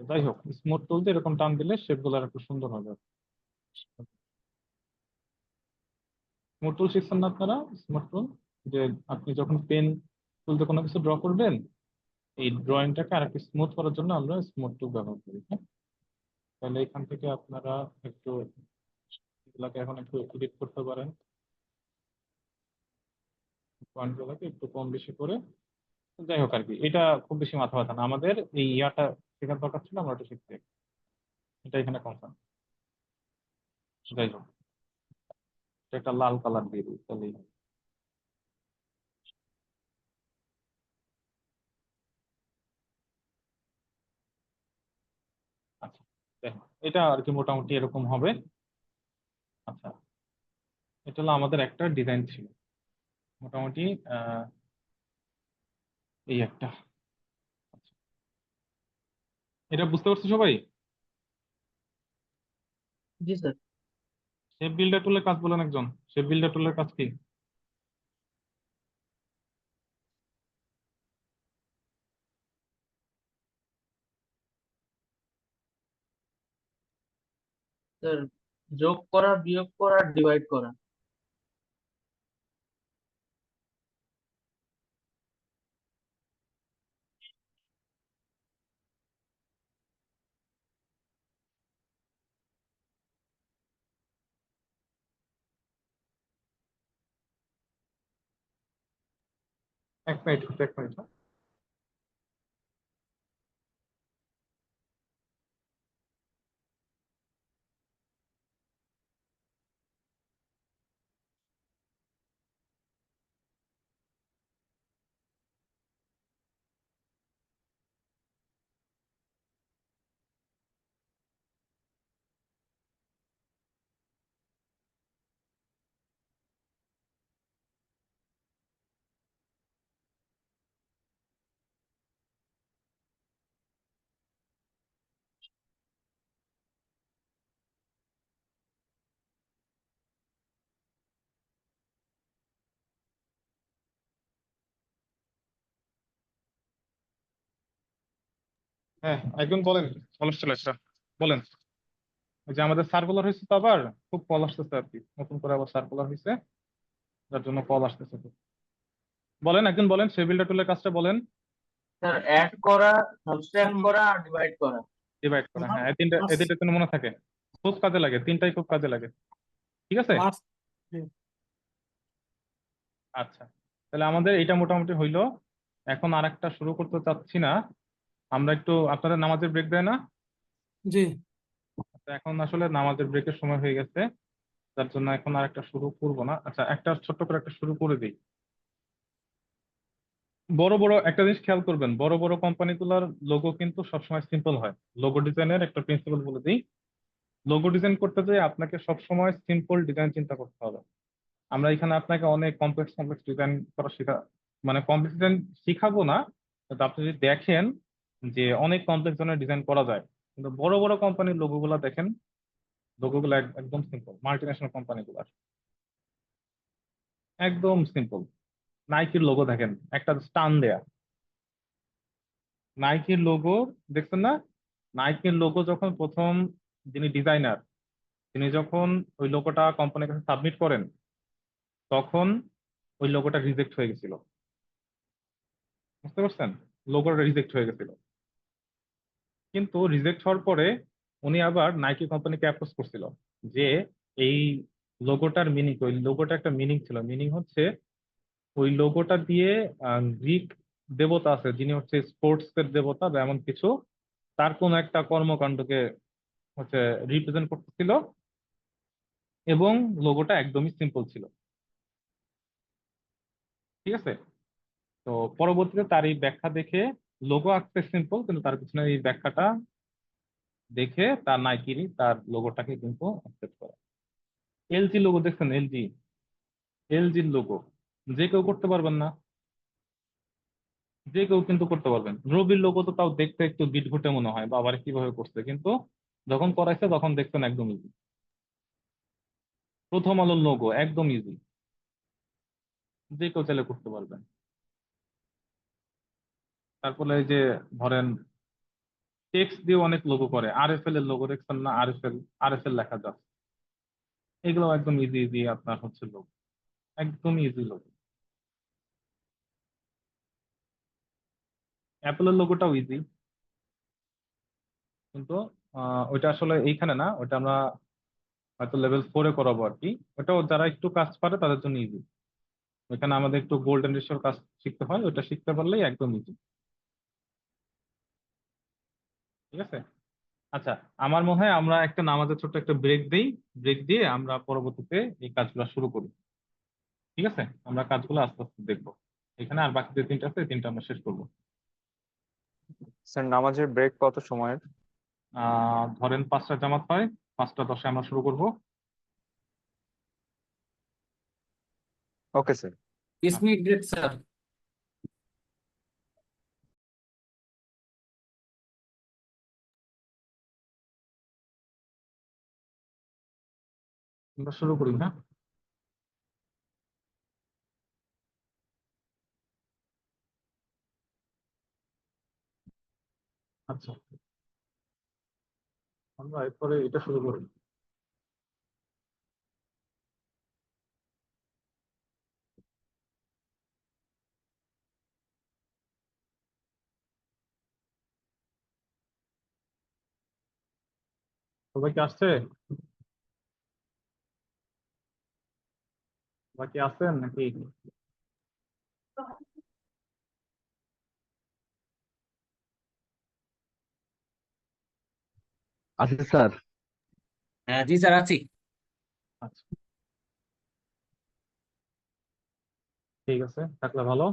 S2: যাই হোক, স্মুথ টুল দিয়ে এরকম টান দিলে শেপ গুলো একটু সুন্দর হবে। স্মুথ টুল শিখছেন না আপনারা? স্মুথ টুল, যে আপনি যখন পেন টুল দিয়ে কোনো কিছু ড্র করবেন, এই ড্রয়িংটাকে আর একটু স্মুথ করার জন্য আমরা স্মুথ টুল ব্যবহার করি, হ্যাঁ? তাহলে এখান থেকে আপনারা একটু এগুলাকে এখন একটু এডিট করতে পারেন, পয়েন্ট গুলোকে একটু কম বেশি করে। যাই হোক আর কি, এটা খুব বেশি মাথা ব্যথা না, আমাদের এই ইয়াটা শেখার দরকার ছিল, আমরা এটা শিখতে, এটা এখানে কনসার্ন। যাই হোক, এটা একটা লাল কালার দিয়ে দিই তাহলেই হবে। আচ্ছা, যাই হোক, এটা আর কি মোটামুটি এরকম হবে। আচ্ছা, এটা হলো আমাদের একটা ডিজাইন ছিল মোটামুটি, আহ এই একটা। আচ্ছা, এটা বুঝতে পারছো সবাই?
S9: জি স্যার।
S2: শেপ বিল্ডার টুলের কাজ বলেন একজন, শেপ বিল্ডার টুলের কাজ কি?
S9: স্যার যোগ করা, বিয়োগ করা, ডিভাইড করা।
S2: এক মিনিট, এক মিনিট। হ্যাঁ, একজন বলেন, কল আসছিল একটা, বলেন। ওই যে আমাদের সার্কুলার হয়েছে তো আবার, খুব কল আসতেছে আর কি, নতুন করে আবার সার্কুলার হয়েছে, যার জন্য কল আসতেছে খুব। বলেন, একজন বলেন, সেই বিল্ডার টুলের কাজটা বলেন।
S9: স্যার অ্যাড করা, সাবট্রাক্ট করা আর ডিভাইড করা।
S2: ডিভাইড করা, হ্যাঁ, এই তিনটা কোনো মনে থাকে, খুব কাজে লাগে, তিনটাই খুব কাজে লাগে। ঠিক আছে,
S3: মার্কস
S2: আচ্ছা, তাহলে আমাদের এটা মোটামুটি হইলো। এখন আর একটা শুরু করতে চাচ্ছি না, আমরা একটু, আপনাদের নামাজের ব্রেক দেয় না?
S3: জি
S2: তো এখন আসলে নামাজের ব্রেকের সময় হয়ে গেছে, যার জন্য এখন আর একটা শুরু করবো না। আচ্ছা, একটা ছোট্ট করে একটা শুরু করে দিই। বড় বড় একটা জিনিস খেয়াল করবেন, বড় বড় কোম্পানিগুলোর লোগো কিন্তু সবসময় সিম্পল হয়। লোগো ডিজাইনের একটা প্রিন্সিপাল বলে দিই, লোগো ডিজাইন করতে গিয়ে আপনাকে সবসময় সিম্পল ডিজাইন চিন্তা করতে হবে। আমরা এখানে আপনাকে অনেক কমপ্লেক্স কমপ্লেক্স ডিজাইন করা মানে কমপ্লেক্স ডিজাইন শিখাবো না, কিন্তু আপনি যদি দেখেন যে অনেক কমপ্লেক্স ধরনের ডিজাইন করা যায়, কিন্তু বড় বড় কোম্পানির লোগোগুলো দেখেন, লোগোগুলো একদম সিম্পল, মাল্টিন্যাশনাল কোম্পানিগুলো একদম সিম্পল। নাইকির লোগো দেখেন, একটা টান দেয়া নাইকির লোগো, দেখছেন না? নাইকির লোগো যখন প্রথম, যিনি ডিজাইনার, তিনি যখন ওই লোগোটা কোম্পানির কাছে সাবমিট করেন, তখন ওই লোগোটা রিজেক্ট হয়ে গেছিল। বুঝতে পারছেন? লোগোটা রিজেক্ট হয়ে গেছিল, কিন্তু রিজেক্ট হওয়ার পরে উনি আবার নাইকি কোম্পানিকে অ্যাপ্রোচ করছিল যে এই লোগোটার মিনিং, ওই লোগোটা একটা মিনিং ছিল, মিনিং হচ্ছে ওই লোগোটা দিয়ে গ্রিক দেবতা আছে, যিনি হচ্ছে স্পোর্টস এর দেবতা বা এমন কিছু, তার কোন একটা কর্মকাণ্ডকে হচ্ছে রিপ্রেজেন্ট করতেছিল, এবং লোগোটা একদমই সিম্পল ছিল। ঠিক আছে, তো পরবর্তীতে তার এই ব্যাখ্যা দেখে, লোগো আঁকতে সিম্পল, কিন্তু তার পিছনে এই ব্যাখ্যাটা দেখে তার নাইকিরই তার লোগোটাকে কিন্তু অ্যাকসেপ্ট করে। এলজি লোগো দেখছেন? এলজির লোগো যে কেউ করতে পারবেন না, যে কেউ কিন্তু করতে পারবেন। রবির লোগো তো তাও দেখতে একটু বিটঘুটে মনে হয়, বা আবার কিভাবে করছে, কিন্তু যখন করাইছে তখন দেখছেন একদম ইজি। প্রথম আলোর লোগো একদম ইজি, যে কেউ চাইলে করতে পারবেন। তারপরে এই যে ধরেন টেক্সট দিয়ে অনেক লোগো করে, আরএফএল এর লোগো দেখছেন না? আরএফএল লেখা যাচ্ছে, এগুলো একদম ইজি ইজি আপনার হচ্ছে লোগো, একদম ইজি লোগো। অ্যাপেলের লোগোটাও ইজি, কিন্তু ওইটা আসলে এইখানে না, ওইটা আমরা হয়তো লেভেল 4-এ করাবো আর কি। ওটাও যারা একটু কাজ পারে তাদের জন্য ইজি, ওইখানে আমাদের একটু গোল্ডেন রেশিওর কাজ শিখতে হয়, ওটা শিখতে পারলেই একদম ইজি। ঠিক আছে, আচ্ছা, আমার মনে হয় আমরা একটা নামাজের ছোট্ট একটা ব্রেক দিই, ব্রেক দিয়ে আমরা পরবর্তীতে এই কাজগুলো শুরু করি। ঠিক আছে, আমরা কাজগুলো আস্তে আস্তে দেখবো, এখানে আর বাকি যে তিনটা আছে, এই তিনটা আমরা শেষ করবো।
S10: স্যার নামাজের ব্রেক কত সময়ের?
S2: ধরেন 5টা জামাত হয়, 5টা 10-এ আমরা শুরু করবো।
S10: Okay sir.
S11: 20 minute break sir.
S2: আমরা শুরু করি, হ্যাঁ। আচ্ছা, আমরা এরপরে এটা শুরু করি। সবাই কি আসছে? সবাই কি আসছেন নাকি?
S7: আচ্ছা স্যার।
S11: হ্যাঁ জি স্যার আছি।
S2: আচ্ছা, ঠিক আছে, থাকলে ভালো।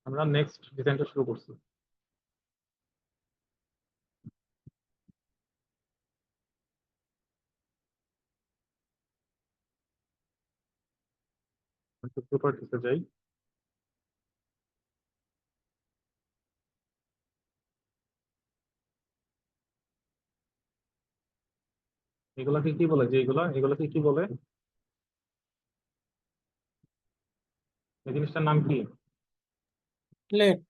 S2: আমরা নেক্সট ডিজাইনটা শুরু করছি। প্রপার্টিসে যাই। এগুলাকে কি বলে, যে এগুলাকে কি বলে, এই জিনিসটার নাম কি?
S3: প্লেট।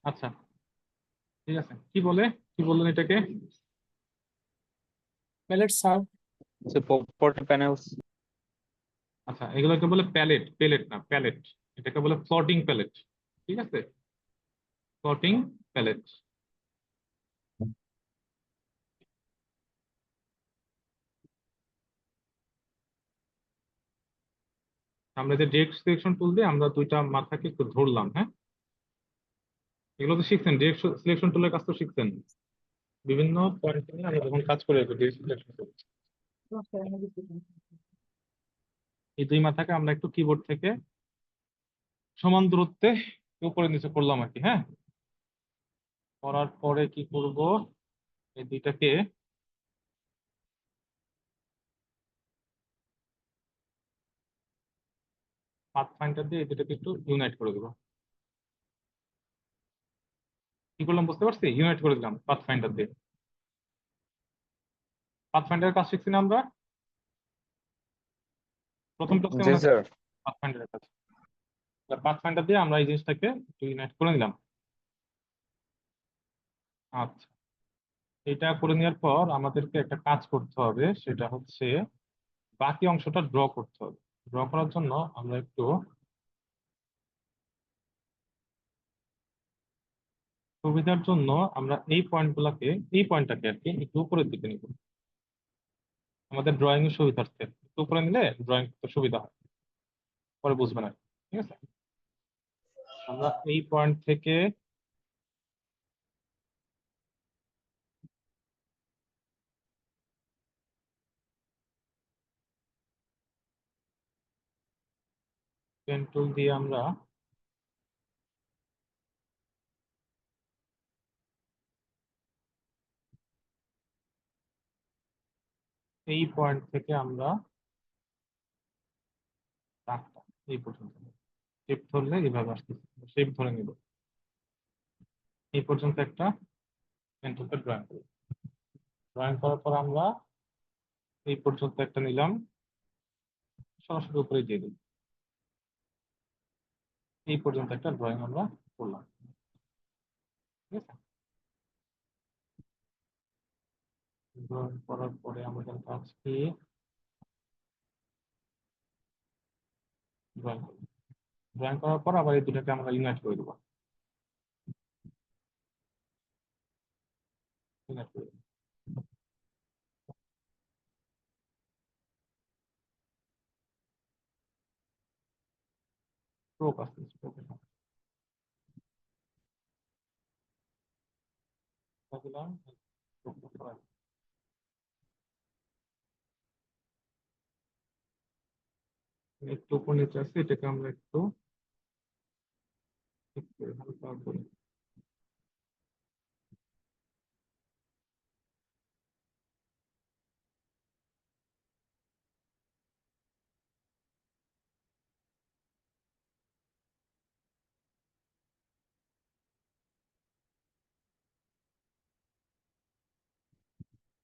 S2: আচ্ছা, ঠিক আছে, কি বলে, কি বললেন এটাকে?
S3: Plate sir.
S10: Portrait panels.
S2: আচ্ছা, এগুলোকে বলে প্যালেট, প্যালেট না প্যালেট। এটাকে বলে ফ্লোটিং প্যালেট। ঠিক আছে, ফ্লোটিং প্যালেট। আমরা যে ডিরেক্ট সিলেকশন টুল দিয়ে আমরা দুইটা মাথাকে একটু ধরলাম, হ্যাঁ, এগুলো তো শিখছেন, ডিরেক্ট সিলেকশন টুলের কাজ তো শিখছেন। বিভিন্ন পয়েন্ট নিয়ে আমরা যখন কাজ করে ডিরেক্ট সিলেকশন টুল, এই দুই মাথাকে আমরা একটু কিবোর্ড থেকে সমান দূরত্বে উপরে নিচে করলাম আর কি। হ্যাঁ, করার পরে কি করব, এই দুইটাকে পাথ ফাইন্ডার দিয়ে এই দুটাকে একটু ইউনাইট করে দেবো। কি করলাম বুঝতে পারছি? ইউনাইট করে দিলাম পাথ ফাইন্ডার দিয়ে। পাথ ফাইন্ডারের কাজ শিখছি না আমরা প্রথম ক্লাসে,
S10: জি
S2: মনে আছে
S10: স্যার।
S2: পাথ ফাইন্ডারের কাজ? পাথ ফাইন্ডার দিয়ে আমরা এই জিনিসটাকে একটু ইউনাইট করে নিলাম। আচ্ছা, এটা করে নেওয়ার পর আমাদেরকে একটা কাজ করতে হবে, সেটা হচ্ছে বাকি অংশটা ড্র করতে হবে। ড্র করার জন্য আমরা একটু সুবিধার জন্য আমরা এই পয়েন্টগুলোকে, এই পয়েন্টটাকে আর কি একটু উপরের দিকে নিব, আমাদের ড্রয়িং এর সুবিধার্থে। একটু উপরে নিলে ড্রয়িং করতে সুবিধা হয়, পরে বুঝবে না। ঠিক আছে, আমরা এই পয়েন্ট থেকে পেন টুল দিয়ে আমরা এই পয়েন্ট থেকে আমরা দাগটা এই পর্যন্ত, শেপ ধরলে এইভাবে আসতেছে, শেপ ধরে নিব, এই পর্যন্ত একটা পেন টুলকে ড্রয়িং করি। ড্রয়িং করার পর আমরা এই পর্যন্ত একটা নিলাম, সরাসরি উপরে দিয়ে দিই। এই পর্যন্ত একটা ড্রয়িং আমরা করলাম। ঠিক আছে, ড্রয়িং করার পরে আমাদের কাজ কি, ড্রয়িং করব। ড্রয়িং করার পর আবার এই দুটাকে আমরা ইউনাইট করে দেবো, ইউনাইট করে দেবো। স্ট্রোক আছে, স্ট্রোক দিলাম, স্ট্রোকটা সরাই। একটু উপর নিচে আছে, এটাকে আমরা একটু একটু হালকা করে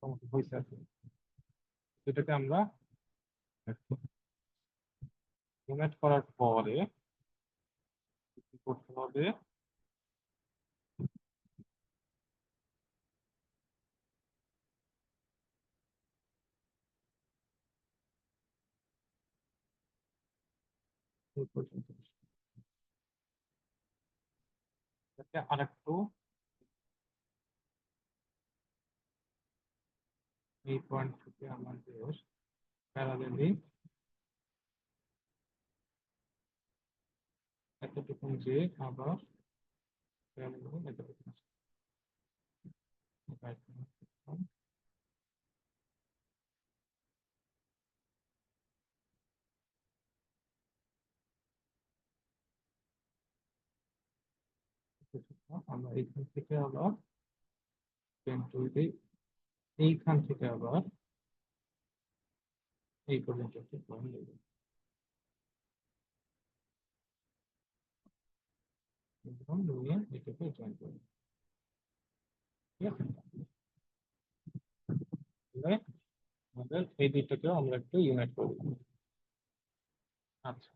S2: মোটামুটি হয়েছে আর কি। এটাকে আমরা ইউনিট করার পরে কি করতে হবে, এই পর্যন্ত এটাকে আরেকটু এই পয়েন্ট থেকে আমাদের প্যারালেলি এতটুকু যে আবার প্যারালেলি এতটুকু আমরা এইখান থেকে আবার পেন টুল দিই, এইখান থেকে আবার এই পর্যন্ত একটু পয়েন্ট দেব। নিয়ে এটাকে জয়েন করব, ঠিক আছে? তাহলে আমাদের এই দুইটাকেও আমরা একটু ইউনাইট করব। আচ্ছা,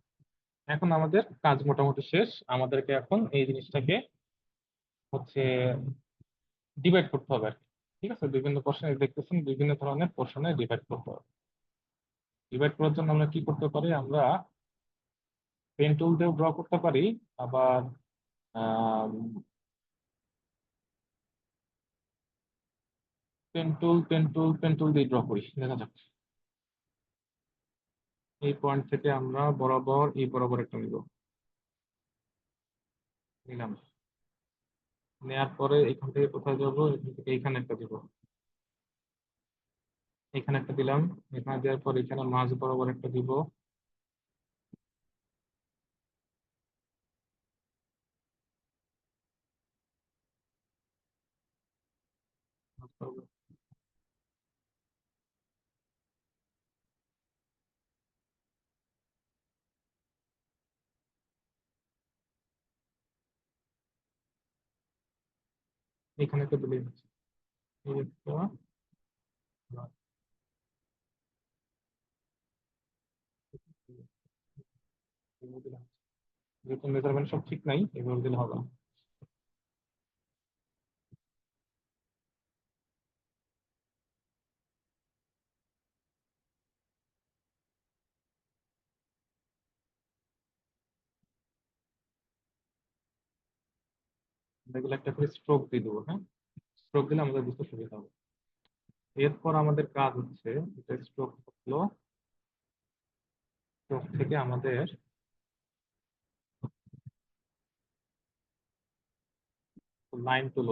S2: এখন আমাদের কাজ মোটামুটি শেষ। আমাদেরকে এখন এই জিনিসটাকে হচ্ছে ডিভাইড করতে হবে আর কি। ঠিক আছে, বিভিন্ন পোর্শনে দেখতেছেন বিভিন্ন ধরনের পোর্শনে ডিভাইড করতে হবে। ডিভাইড করার জন্য আমরা কি করতে পারি, আমরা পেন টুল দিয়েও ড্র করতে পারি, আবার পেন টুল দিয়ে ড্র করি। দেখা যাক, এই পয়েন্ট থেকে আমরা বরাবর এই বরাবর একটা নিব, নিলাম। নেয়ার পরে এখান থেকে কোথায় যাবো, এখান থেকে এইখানে একটা দিব, এখানে একটা দিলাম। এখানে দেওয়ার পর এখানে মাঝ বরাবর একটা দিব, এখানে একটা দিলে এই একটা, এগুলো দিলাম। যেহেতু মেজারমেন্ট সব ঠিক নাই, এগুলো দিলে হবে না। এগুলো একটা করে স্ট্রোক দিয়ে দেবো, হ্যাঁ? স্ট্রোক দিলে আমাদের বুঝতে সুবিধা হবে। এরপর আমাদের কাজ হচ্ছে, এটা স্ট্রোক হলো, স্ট্রোক থেকে আমাদের লাইন টুল,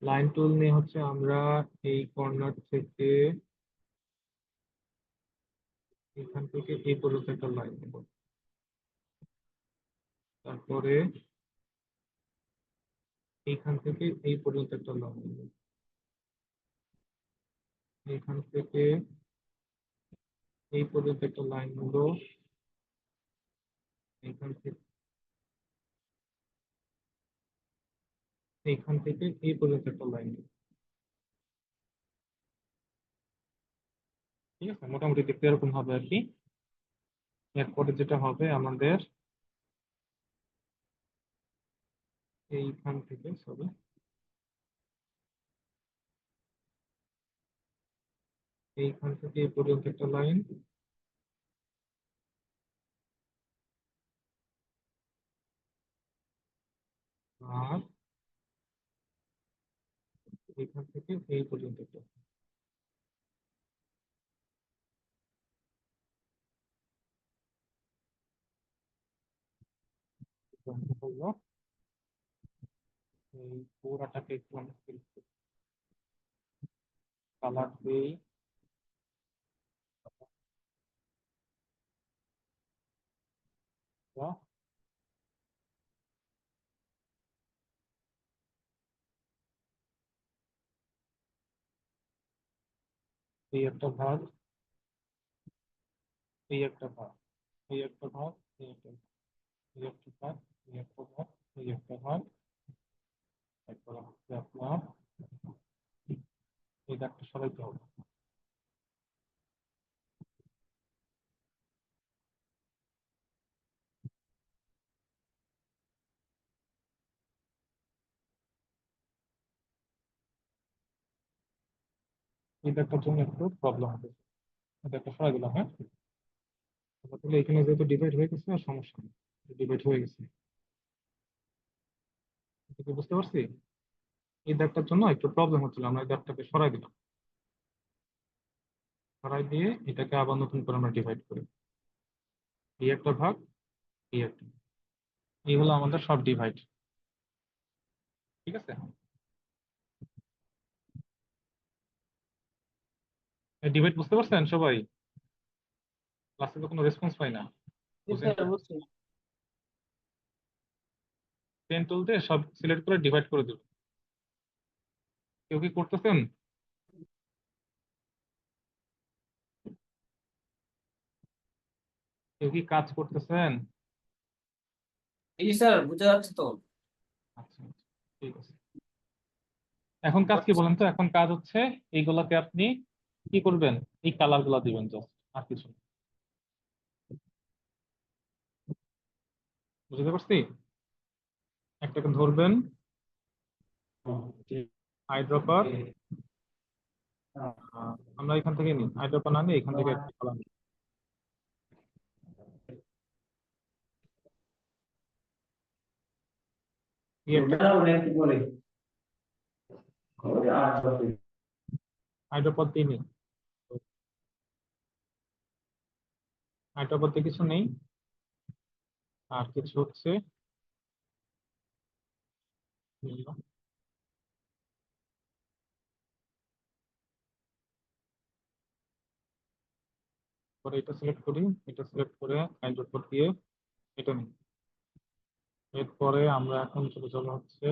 S2: লাইন টুল নিয়ে হচ্ছে আমরা এই কর্নার থেকে এখান থেকে এই পর্যন্ত একটা লাইন নেব, তারপরে এইখান থেকে এই পর্যন্ত একটা লাইন নেব, এইখান থেকে এই পর্যন্ত একটা লাইন নেব, এইখান থেকে এইখান থেকে এই পর্যন্ত একটা লাইন নেব। ঠিক আছে, মোটামুটি দেখতে এরকম হবে আর কি। এরপরে যেটা হবে আমাদের এইখান থেকে, সরি, এইখান থেকে এই পর্যন্ত একটা লাইন, আর এইখান থেকে এই পর্যন্ত একটা, হলো এই পুরাটাকে একটু আমরা কালার দিই, এই একটা ভাগ, এই একটা ভাগ, এই একটা ভাগ, এই একটা ভাগ, এই একটা ভাগ, এই একটা ভাগ, এই একটা ভাগ, তারপর হচ্ছে আপনার এই দাগটা সরাইতে হবে। এই দাগটার জন্য একটু প্রবলেম হবে। এই দাগটা সরাই দিলাম, হ্যাঁ। তাহলে এখানে যেহেতু ডিভাইড হয়ে গেছে আর সমস্যা নেই, ডিভাইড হয়ে গেছে। এটা কি বুঝতে পারছি? এই দাগটার জন্য একটু প্রবলেম হচ্ছিল, আমরা এই দাগটাকে সরাই দিলাম। সরাই দিয়ে এটাকে আবার নতুন করে আমরা ডিভাইড করি। এই একটা ভাগ, এই একটা, এই হলো আমাদের সব ডিভাইড। ঠিক আছে, ডিভাইড বুঝতে পারছেন সবাই? ক্লাসে তো কোনো রেসপন্স পাই না।
S3: জি স্যার বুঝছি।
S2: পেন টুল দিয়ে সব সিলেক্ট করে ডিভাইড করে দেব। কেউ কি করতেছেন? কেউ কি কাজ করতেছেন?
S11: জি স্যার বুঝতে যাচ্ছে তো।
S2: আচ্ছা, ঠিক আছে। এখন কাজ কি বলেন তো? এখন কাজ হচ্ছে এইগুলাকে আপনি কি করবেন, এই কালার গুলা দিবেন জাস্ট, আর কিছু না। বুঝতে পারছি? একটাকে ধরবেন, আইড্রপার, আমরা এখান থেকে নিই, আইড্রপার না নিয়ে এখান থেকে একটা কালার নিই। আইড্রপার দিয়ে নিই, আইড্রপার দিয়ে কিছু নেই, আর কিছু হচ্ছে পরে এটা সিলেক্ট করি, এটা সিলেক্ট করে আইড্রপার দিয়ে এটা নিই। এরপরে আমরা এখন চলে যাবো হচ্ছে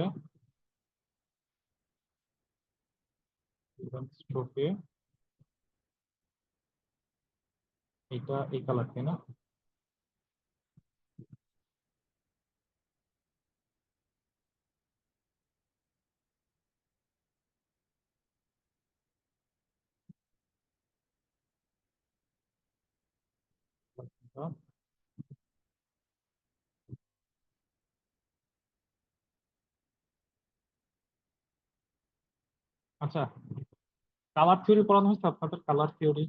S2: স্ট্রোকে, এটা এই কালার তাই না? আচ্ছা, কালার থিওরি পড়ানো হয়েছে আপনাদের? কালার থিওরি,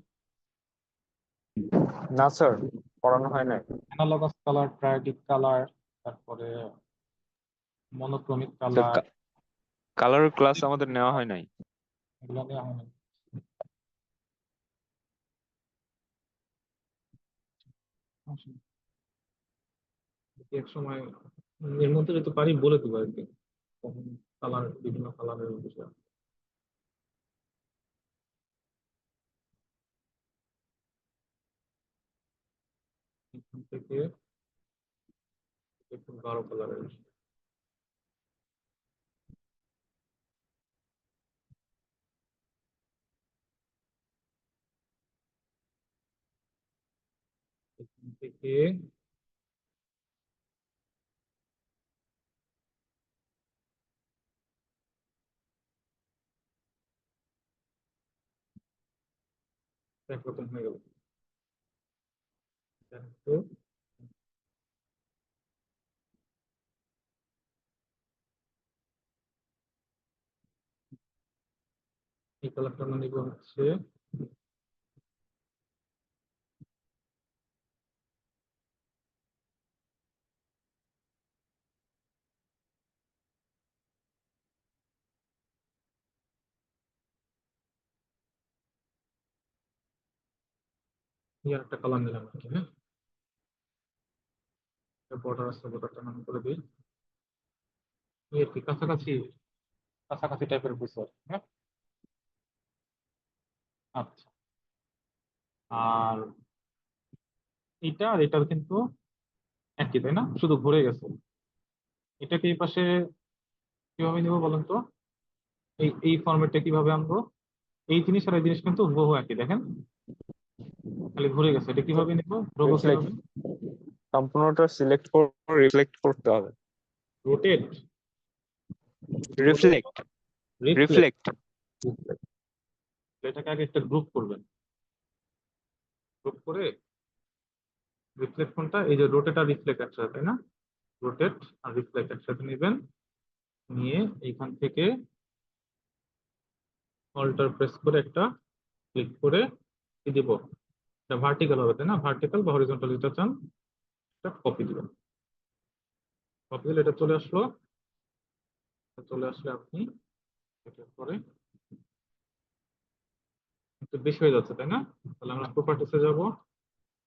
S10: না স্যার, পড়ানো হয় নাই।
S2: অ্যানালগাস কালার, ট্রায়াডিক কালার, তারপরে মনোক্রমিক
S10: স্যার
S2: কালার,
S10: কালারের ক্লাস আমাদের নেওয়া হয় নাই।
S2: এগুলো নেওয়া হয় না। এক সময় এর মধ্যে যদি পারি বলে দেবো একদিন, তখন কালার, বিভিন্ন কালারের বিষয়। এখান থেকে একটু গাঢ় কালারের বিষয়। এখান থেকে একরকম হয়ে গেল। তো এই কালারটা আমরা নিব হচ্ছে একটা কালার নিলাম আর কি। হ্যাঁ, বর্ডার আছে, বর্ডারটা নাম করে দিই। এই আর কি, কাছাকাছি কাছাকাছি টাইপের বিষয়। হ্যাঁ, আচ্ছা। আর এটা আর এটার কিন্তু একই তাই না, শুধু ঘুরে গেছে। এটাকে এই পাশে কিভাবে নিব বলেন তো? এই এই ফরম্যাটটা কিভাবে আনবো? এই জিনিস আর এই জিনিস কিন্তু হুবহু একই, দেখেন খালি ঘুরে গেছে। এটা কিভাবে নিব? রোবো
S10: রিফ্লেক্ট,
S2: কিভাবে?
S10: সম্পূর্ণটা সিলেক্ট করে রিফ্লেক্ট করতে হবে।
S2: Rotate,
S10: reflect,
S2: reflect.
S10: রিফ্লেক্ট।
S2: এটাকে আগে একটা গ্রুপ করবেন, গ্রুপ করে রিফ্লেক্ট কোনটা, এই যে রোটেট আর রিফ্লেক্ট একসাথে, তাই না? রোটেট আর রিফ্লেক্ট একসাথে নেবেন, নিয়ে এইখান থেকে অল্টার প্রেস করে একটা ক্লিক করে কি দিব, এটা ভার্টিক্যাল হবে তাই না? ভার্টিক্যাল বা হরিজন্টাল যেটা চান এটা কপি দিবেন। কপি দিলে এটা চলে আসলো। চলে আসলে আপনি এটার পরে একটু বেশি হয়ে যাচ্ছে তাই না? তাহলে আমরা প্রপার্টিসে যাব,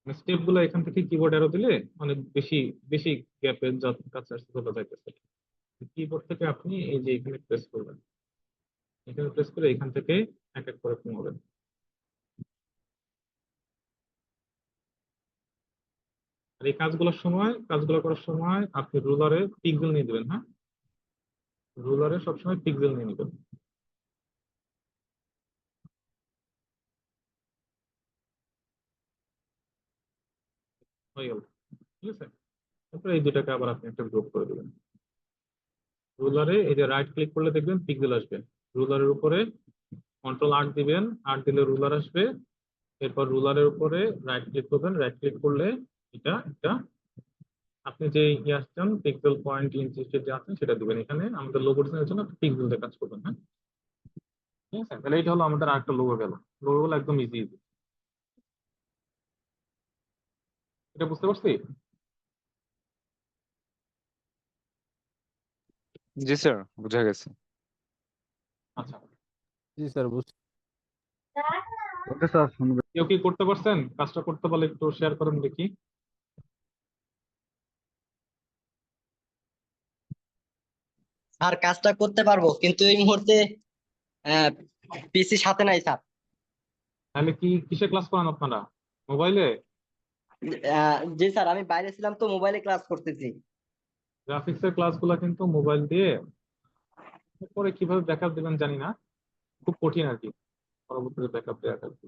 S2: স্টেপ গুলো এখান থেকে কিবোর্ড অ্যারো দিলে অনেক বেশি বেশি গ্যাপে কাছে আসতে চলে যাইতেছে। কিবোর্ড থেকে আপনি এই যে এখানে প্রেস করবেন, এখানে প্রেস করে এখান থেকে এক এক করে কমাবেন। আর এই কাজগুলো করার সময় আপনি রুলারে পিক্সেল নিয়ে দিবেন। হ্যাঁ, রুলারে সবসময় পিক্সেল নিয়ে নেবেন। হয়ে গেল, ঠিক আছে? তারপরে এই দুটাকে আবার আপনি একটা গ্রুপ করে দিবেন। রুলারে এই যে রাইট ক্লিক করলে দেখবেন পিক্সেল আসবে, রুলারের উপরে কন্ট্রোল আট দিবেন, আট দিলে রুলার আসবে। এরপর রুলারের উপরে রাইট ক্লিক করবেন, রাইট ক্লিক করলে এটা এটা আপনি যে ইয়ে আসছেন পিক্সেল পয়েন্ট ইঞ্চি যে আছেন সেটা দিবেন। এখানে আমাদের লোগো ডিজাইনের জন্য পিক্সেল দিয়ে কাজ করবেন। হ্যাঁ, ঠিক আছে? তাহলে এটা হলো আমাদের আরেকটা লোগো গেল। লোগো গুলো একদম ইজি ইজি, এটা বুঝতে পারছি?
S10: জি স্যার, বুঝা গেছে।
S2: আচ্ছা,
S7: জি স্যার, বুঝছি। ওকে স্যার, শুনবে।
S2: কেউ কি করতে পারছেন? কাজটা করতে পারলে একটু শেয়ার করেন দেখি।
S12: স্যার কাজটা করতে পারবো কিন্তু এই মুহূর্তে পিসি সাথে নাই স্যার।
S2: তাহলে কি কিসে ক্লাস করান আপনারা? মোবাইলে?
S12: জি স্যার, আমি বাইরে ছিলাম তো মোবাইলে ক্লাস করতেছি।
S2: গ্রাফিক্সের ক্লাসগুলো কিন্তু মোবাইল দিয়ে পরে কিভাবে ব্যাকআপ দিবেন জানি না, খুব কঠিন আর কি। পরবর্তীতে ব্যাকআপ দেওয়া আর কি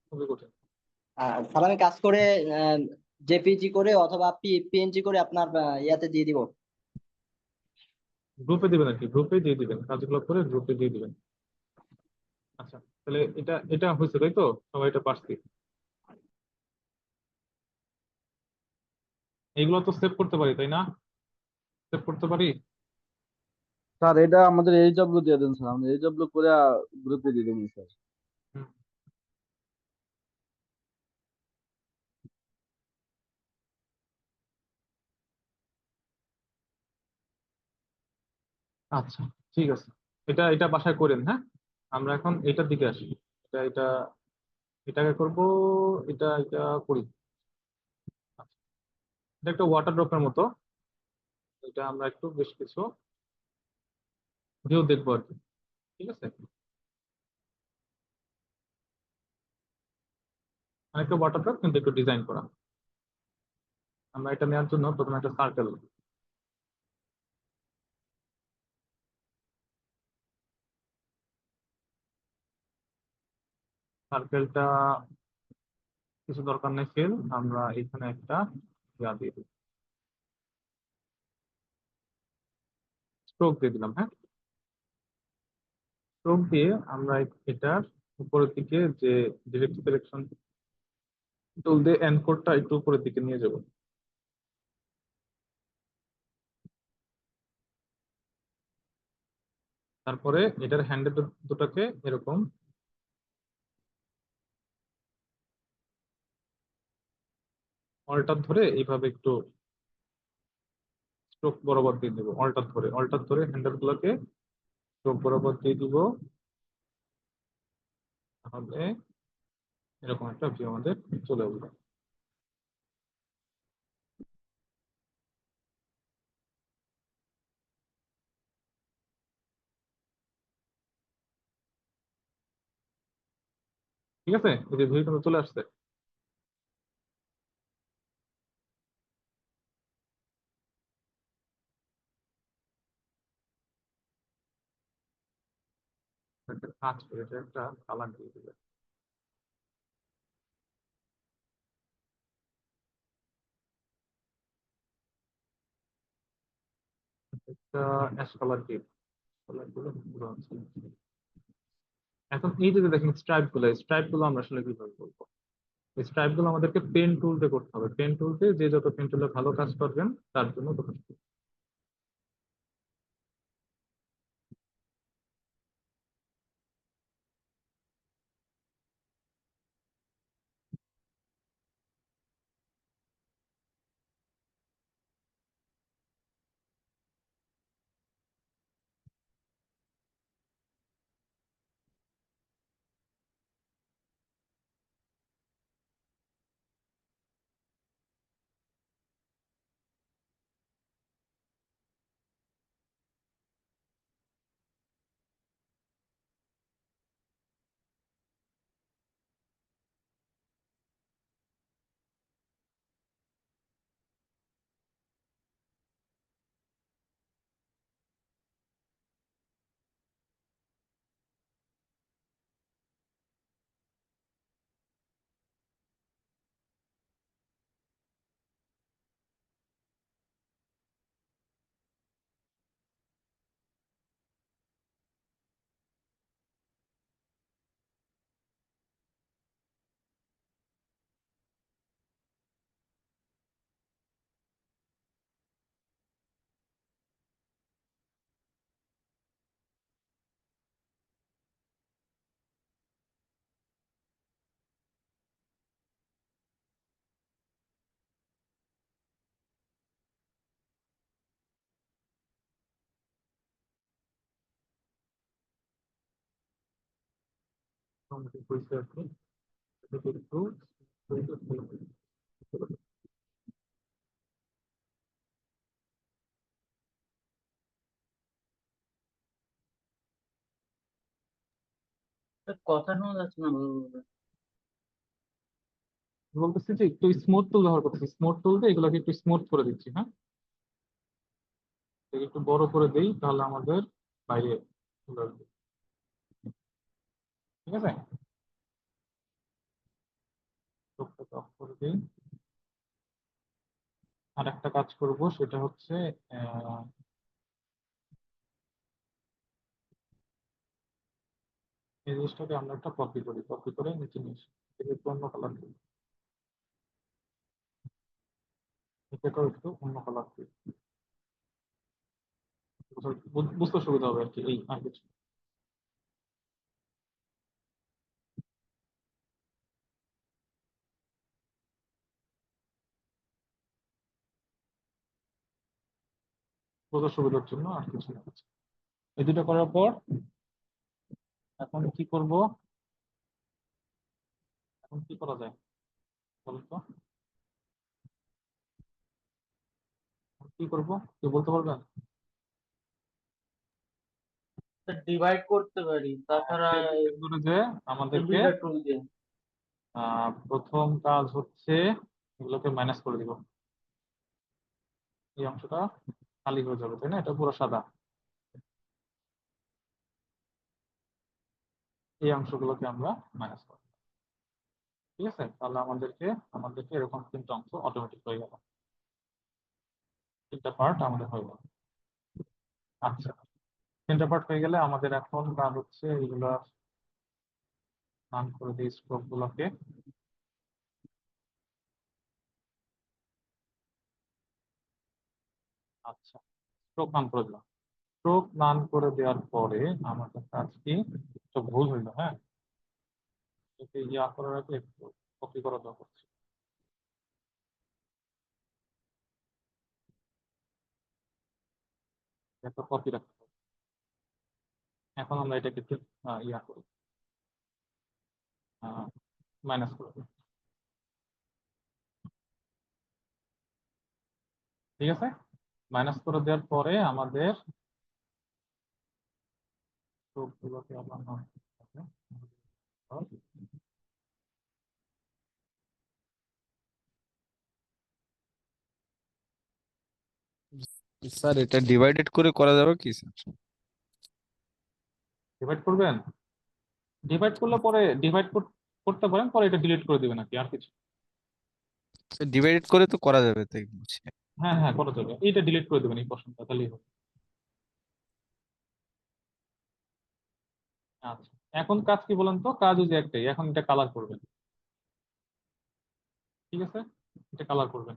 S2: খুবই কঠিন।
S12: স্যার আমি কাজ করে জেপিজি করে অথবা পিএনজি করে আপনার ইয়াতে দিয়ে দিব।
S2: গ্রুপে দিবেন আর কি, গ্রুপে দিয়ে দিবেন, কাজগুলো করে গ্রুপে দিয়ে দিবেন। আচ্ছা, তাহলে এটা এটা হয়েছে তাই তো? সবাই এটা পারছি? এইগুলো তো সেভ করতে পারি তাই না? সেভ করতে পারি।
S7: স্যার এটা আমাদের এইচডব্লিউ দিয়ে দেন স্যার, আমরা এইচডব্লিউ করে গ্রুপে দিয়ে দেবো স্যার।
S2: হুম, আচ্ছা, ঠিক আছে। এটা এটা বাসায় করেন। হ্যাঁ, আমরা এখন এটার দিকে আসি। এটা এটা এটাকে করব, এটা এটা করি। আচ্ছা, এটা একটা ওয়াটার ড্রপের মতো। এটা আমরা একটু বেশ কিছু ভিউ দেখবো আর কি, ঠিক আছে? অনেকটা ওয়াটার ড্রপ কিন্তু একটু ডিজাইন করা। আমরা এটা নেওয়ার জন্য প্রথমে একটা সার্কেল, সার্কেলটা কিছু দরকার নেই ফেল, আমরা এখানে একটা ইয়া দিয়ে দিই, স্ট্রোক দিয়ে দিলাম। হ্যাঁ, স্ট্রোক দিয়ে আমরা এটার উপরের দিকে যে ডিরেক্ট সিলেকশন টুল দিয়ে এনকোডটা একটু উপরের দিকে নিয়ে যাব। তারপরে এটার হ্যান্ডেল দুটাকে এরকম অল্টার ধরে এইভাবে একটু স্ট্রোক বরাবর দিয়ে দিব। অল্টার ধরে হ্যান্ডেল গুলোকে স্ট্রোক বরাবর দিয়ে দিব। তাহলে এরকম একটা ভিউ আমাদের চলে আসবে। ঠিক আছে, এই যে ভিউ কিন্তু চলে আসছে। কাজ করে এটা একটা কালার দিয়ে দিবে। একটা অ্যাশ কালার দিয়ে কালার গুলো পুরো আছে। এখন এই যে দেখেন স্ট্রাইপ গুলো আমরা আসলে কিভাবে করবো? এই স্ট্রাইপ গুলো আমাদেরকে পেন টুল দিয়ে করতে হবে। পেন টুল দিয়ে যে যত পেন টুলে ভালো কাজ করবেন তার জন্য যথেষ্ট। মোটামুটি হয়েছে আর কি। এটাকে একটু
S9: কথা শোনা যাচ্ছে না ভালোভাবে।
S2: বলতেছি যে একটু স্মুথ টুল ব্যবহার করতেছি। স্মুথ টুল দিয়ে এগুলোকে একটু স্মুথ করে দিচ্ছি। হ্যাঁ, এটাকে একটু বড় করে দেই তাহলে আমাদের বাইরে চলে আসবে। ঠিক আছে, চোখটাকে অফ করে দিই। আর একটা কাজ করব সেটা হচ্ছে আহ, এই জিনিসটাকে আমরা একটা কপি করে নিচে নিয়ে আসি। এটাকে একটু অন্য কালার দিই, এটাকেও একটু অন্য কালার দিই। বুঝতে সুবিধা হবে আর কি, এই আর কিছু। বোঝার সুবিধার জন্য আর কিছু না। এই দুটো করার পর এখন কি করব? এখন কি করা যায় বলুন তো? এখন কি করব কেউ বলতে পারবেন?
S9: ডিভাইড করতে পারি, তাছাড়া
S2: করে যে আমাদেরকে
S9: ইন্টিগ্রেট টুল দিয়ে।
S2: প্রথম কাজ হচ্ছে এগুলোকে মাইনাস করে দিব। এই অংশটা খালি হয়ে যাবে, তাই না? এটা পুরো সাদা। এই অংশগুলোকে আমরা মাইনাস করব। ঠিক আছে, তাহলে আমাদেরকে এরকম তিনটা অংশ অটোমেটিক হয়ে গেল। তিনটা পার্ট আমাদের হয়ে গেল। আচ্ছা, তিনটা পার্ট হয়ে গেলে আমাদের এখন কাজ হচ্ছে এগুলা নাম করে দিই স্ট্রোক গুলোকে। আচ্ছা, স্ট্রোক নাম করে দিলাম। স্ট্রোক নাম করে দেওয়ার পরে আমাদের কাজ কি? তো ভুল হইলো, হ্যাঁ, একে ইয়া করার আগে একটু কপি করা দরকার ছিল। একটা কপি রাখতে হবে। এখন আমরা এটাকে একটু ইয়া করি, মাইনাস করে দিই। ঠিক আছে, মাইনাস করে দেওয়ার পরে আমাদের স্ট্রোকগুলোকে আবার নাম করতে হবে।
S13: স্যার এটা ডিভাইডেড করে করা যাবে কি স্যার?
S2: ডিভাইড করবেন? ডিভাইড করলে পরে ডিভাইড করতে পারেন, পরে এটা ডিলিট করে দিবেন আর কি, আর কিছু।
S13: ডিভাইড করে তো করা যাবে, তাই বলছি।
S2: হ্যাঁ হ্যাঁ, করা যাবে, এইটা ডিলিট করে দেবেন এই প্রশ্নটা, তাহলেই হবে। আচ্ছা, এখন কাজ কি বলেন তো? কাজ ওই যে একটাই, এখন এটা কালার করবেন। ঠিক আছে, এটা কালার করবেন।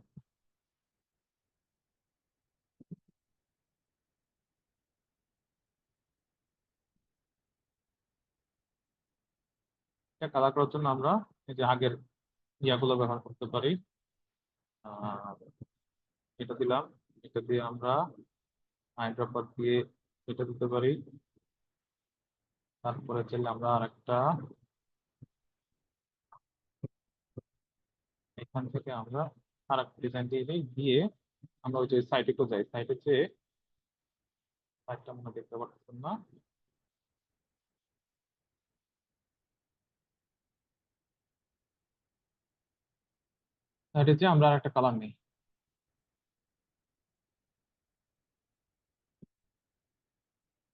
S2: এটা কালার করার জন্য আমরা এই যে আগের ইয়াগুলো ব্যবহার করতে পারি। আহ, এটা দিলাম, এটা দিয়ে আমরা আইড্রপার দিয়ে এটা দিতে পারি। তারপরে চাইলে আমরা আর একটা এখান থেকে আমরা আর একটা ডিজাইন দিয়ে দিই, দিয়ে আমরা ওই যে সাইটে তো যাই, সাইটে যে সাইটটা মনে হয় দেখতে পাচ্ছেন না, সাইটে যে আমরা আর একটা কালার নিই।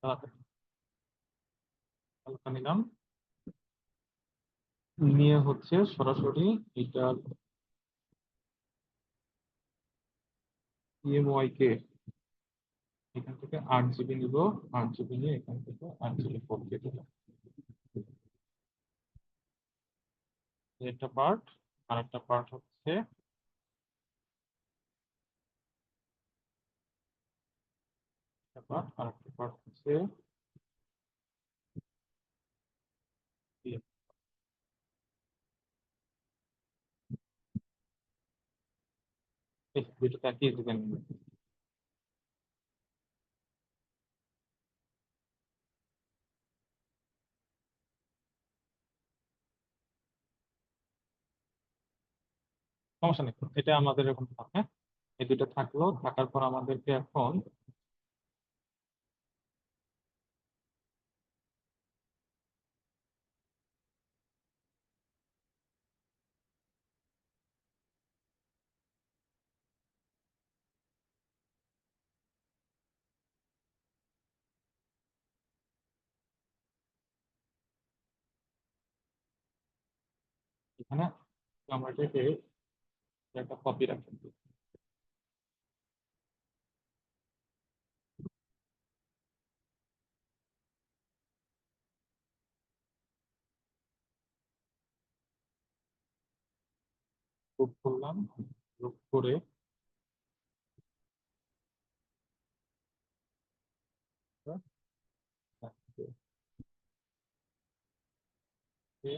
S2: কালারটা নিলাম, নিয়ে হচ্ছে সরাসরি এটার ইএমওয়াই কে এখান থেকে 8 জিবি নিব, 8 জিবি নিয়ে এখান থেকে 8 জিবি কোড দিয়ে দিলাম। একটা পার্ট, আর একটা পার্ট হচ্ছে একটা পার্ট, আর একটা পার্ট হচ্ছে ইয়ে। এই দুটোকে একই ডিজাইন নিব। সমস্যা নেই, এটা আমাদের এরকম থাকে। এই দুটো থাকলো, থাকার পর আমাদেরকে এখন এখানে আমরা এটাকে একটা কপি রাখি, গ্রুপ করলাম, গ্রুপ করে দিয়ে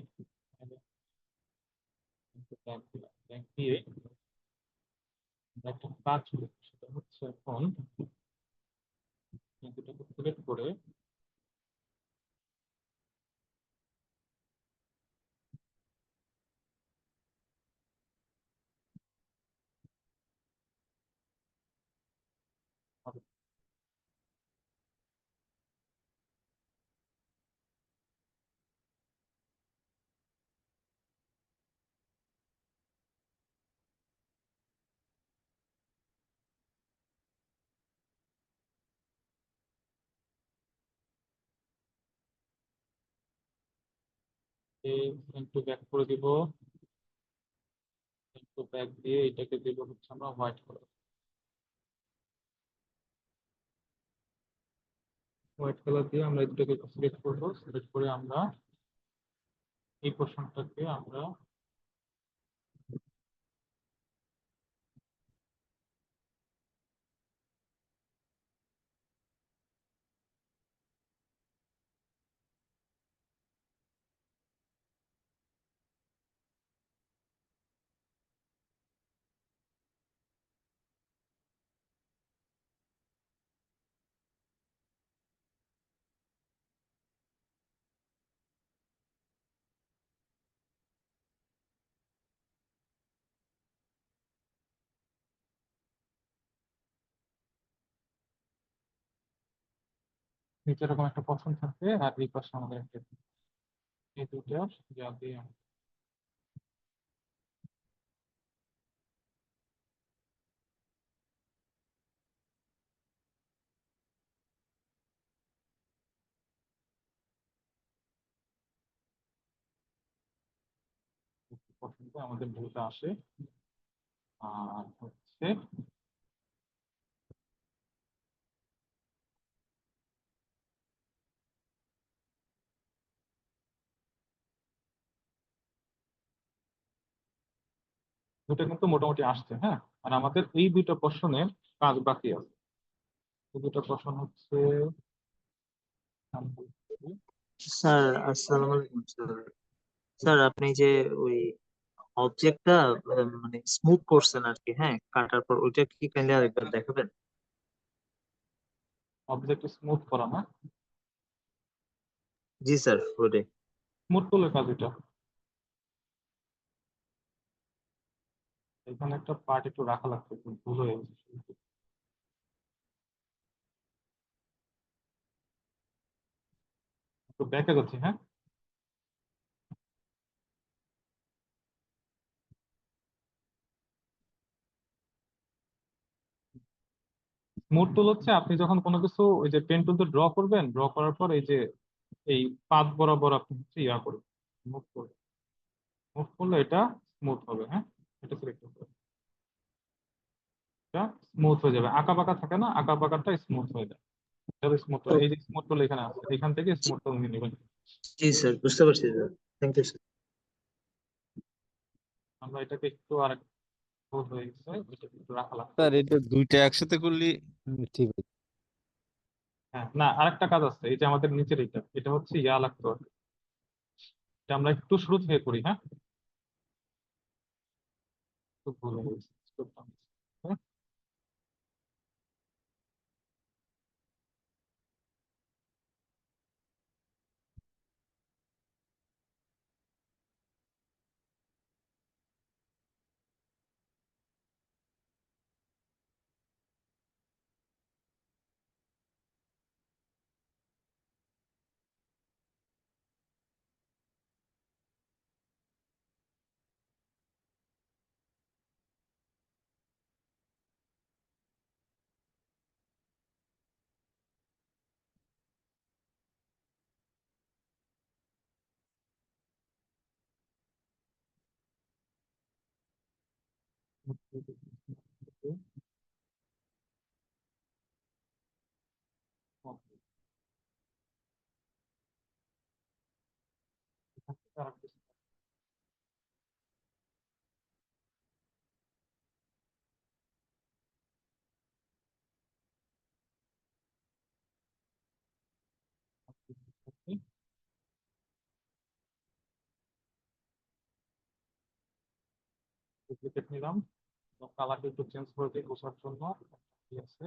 S2: একটা কাজ করবো, সেটা হচ্ছে এখন এই দুটোকে সিলেক্ট করে একটু ব্যাক করে দিব, একটু ব্যাক দিয়ে এটাকে দিব হচ্ছে আমরা হোয়াইট কালার। হোয়াইট কালার দিয়ে আমরা এই দুটোকে সিলেক্ট করবো, সিলেক্ট করে আমরা এই পোর্শনটাকে আমরা নিচে এরকম একটা পছন্দ থাকবে, আর এই পাশে আমাদের একটা, এই দুটো যা দিয়ে প্রশ্নটা আমাদের ভুলটা আসে। আর হচ্ছে দুটো কিন্তু মোটামুটি আসছে, হ্যাঁ। আর আমাদের এই দুইটা প্রশ্নের কাজ বাকি আছে। এই দুটো প্রশ্ন হচ্ছে
S14: স্যার আসসালামু আলাইকুম স্যার। স্যার আপনি যে ওই অবজেক্টটা মানে স্মুথ করছেন আর কি, হ্যাঁ, কাটার পর ওইটা কি কাইন্ডলি আরেকবার দেখাবেন?
S2: অবজেক্ট স্মুথ করা না?
S14: জি স্যার, ওইটাই।
S2: স্মুথ টুলের কাজ এটা। এখানে একটা পার্ট একটু রাখা লাগছে, একটু ভুল হয়ে গেছে। একটু ব্যাকে যাচ্ছি, হ্যাঁ। স্মুথ টুল হচ্ছে আপনি যখন কোনো কিছু ওই যে পেন টুল দিয়ে ড্র করবেন, ড্র করার পর এই যে এই পাত বরাবর আপনি হচ্ছে ইয়া করবেন, মুভ করবেন। মুভ করলে এটা স্মুথ হবে, হ্যাঁ। এটা সিলেক্ট করতে হবে, এটা স্মুথ হয়ে যাবে। আঁকা বাঁকা থাকে না, আঁকা বাঁকাটা স্মুথ হয়ে যায়। এটা স্মুথ, এই যে স্মুথ টুল এখানে আছে, এখান থেকে স্মুথ টুল নিয়ে নেবেন।
S14: জি স্যার, বুঝতে পারছি স্যার, থ্যাংক ইউ স্যার।
S2: আমরা এটাকে একটু আর ভুল হয়ে গেছে, এটা একটু রাখা লাগবে।
S13: স্যার এটা দুইটা একসাথে করলে ঠিক আছে।
S2: হ্যাঁ, না আরেকটা কাজ আছে, এই যে আমাদের নিচের এটা, এটা হচ্ছে ইয়া লাগতো আর কি। এটা আমরা একটু শুরু থেকে করি, হ্যাঁ। একটু ভুল হয়ে গেছে, করতাম। হ্যাঁ? ডুপ্লিকেট নিলাম, কালারটা একটু চেঞ্জ করে দিই বোঝার জন্য। ঠিক আছে,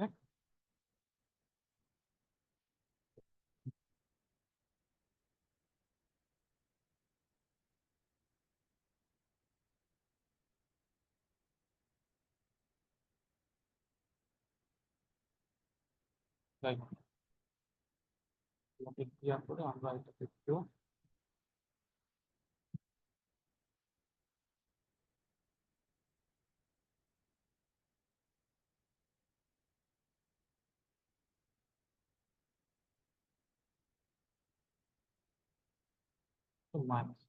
S2: যাই হোক, এটাকে ক্লিয়ার করে আমরা এটাকে একটু মাইনাস।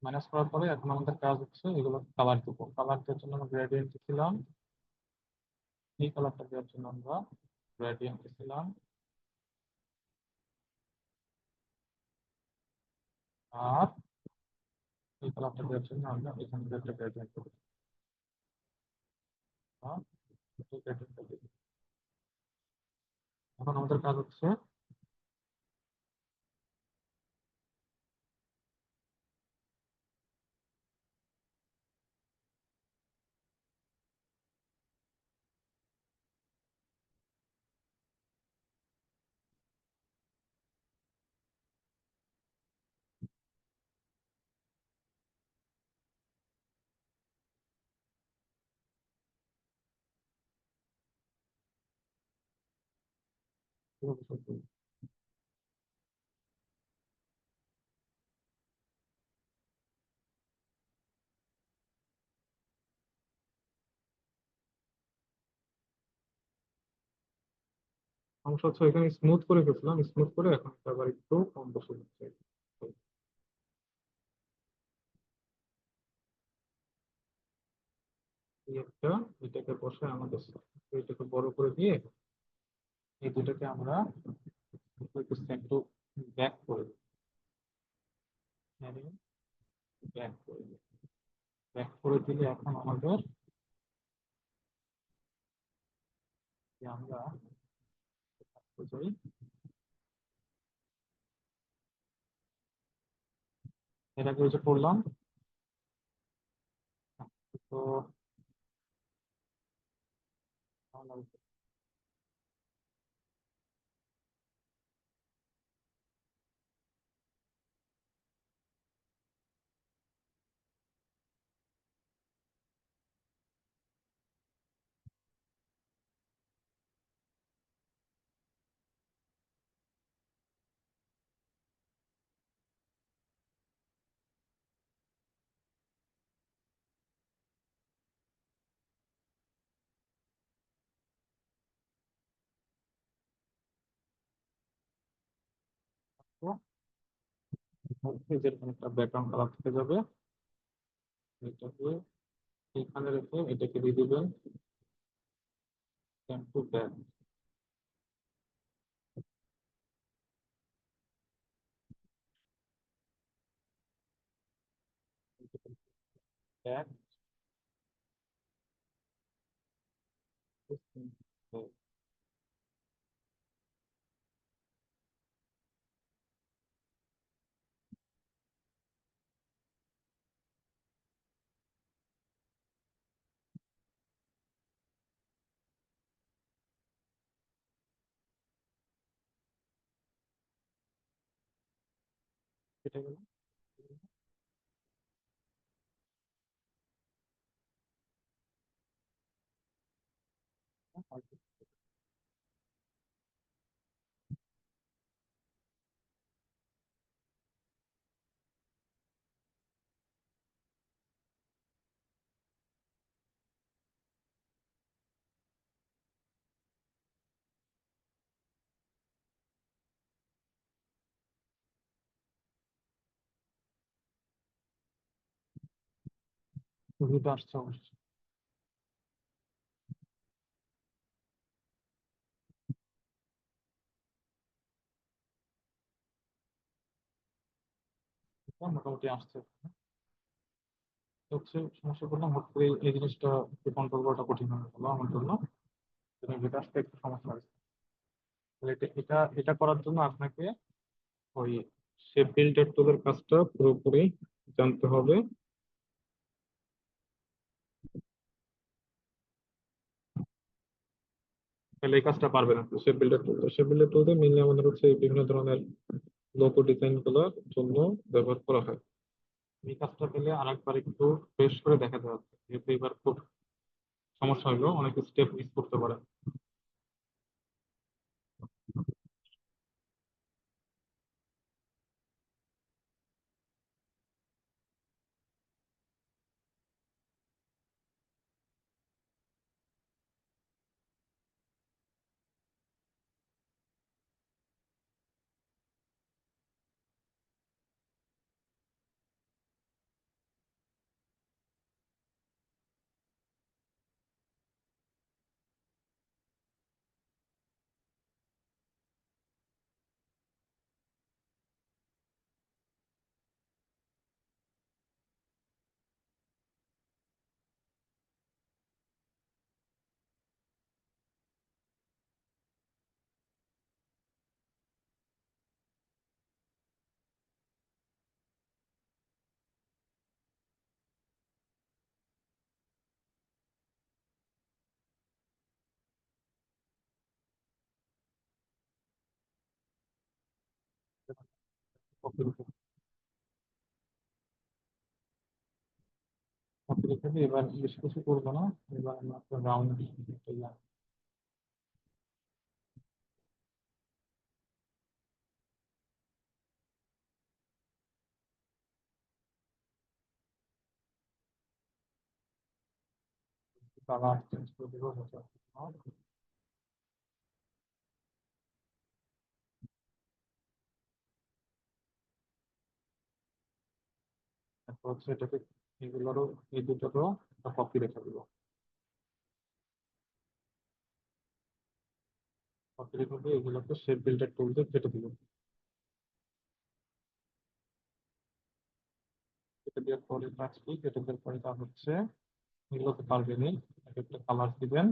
S2: মাইনাস করার পরে এখন আমাদের কাজ হচ্ছে এগুলো কালার দেবো। কালার দেওয়ার জন্য আমরা গ্রেডিয়েন্ট দিছিলাম, এই কালারটা দেওয়ার জন্য আমরা গ্রেডিয়েন্ট দিছিলাম, আর এই কালারটা দেওয়ার জন্য আমরা এখান থেকে একটা গ্রেডিয়েন্ট দেবো। এখন আমাদের কাজ হচ্ছে কিভাবে solve করব? সমস্যা হচ্ছে এখানে স্মুথ করে গেছিলাম, স্মুথ করে এখন আবার একটু কম বসে যাচ্ছে। এই একটা, এটাকে বসে আমাদের এটাকে বড় করে দিয়ে এই দুটাকে আমরা একটু সেন্টু ব্যাক করে দিই, ব্যাক করে দিই। ব্যাক করে দিলে এখন আমাদের যে আমরা যাই, এটাকে ওই যে করলাম, তো যেরকম একটা ব্যাকগ্রাউন্ড কালার থেকে যাবে, এটাকে এখানে রেখে এটাকে দিয়ে দিবেন সেন্টু ব্যাক। ব্যাক কেটে গেল। সুবিধা আসছে অবশ্যই। এটা মোটামুটি আসছে। হচ্ছে সমস্যা করলাম, হট করে এই জিনিসটা কন্ট্রোল করাটা কঠিন হয়ে গেল আমার জন্য। যেটা আসতে একটু সমস্যা হয়েছে। তাহলে এটা এটা এটা করার জন্য আপনাকে ওই শেপ বিল্ডার টুলের কাজটা পুরোপুরি জানতে হবে। তাহলে এই কাজটা পারবে না shape builder tool. Shape builder টুলতে মেনলি আমাদের হচ্ছে বিভিন্ন ধরনের লোগো ডিজাইন গুলোর জন্য ব্যবহার করা হয়। এই কাজটা পেলে আরেকবার একটু ফ্রেশ করে দেখাতে হবে, যেহেতু এবার খুব সমস্যা হলো, অনেক স্টেপ মিস করতে পারে। কপি রেখে দিই, এবার বেশি কিছু করবো না। এবার আমরা রাউন্ড কালার চেঞ্জ করে দিব বোঝার জন্য। তারপর হচ্ছে এটাকে এগুলোরও এই দুটোরও একটা কপি রেখে দিব। কপি রেখে দিয়ে এগুলোকে শেপ বিল্ডার টুল দিয়ে কেটে দিব। কেটে দেওয়ার পরে কাজ কি, কেটে দেওয়ার পরে কাজ হচ্ছে এগুলোতে পারবেন একটা কালার দিবেন।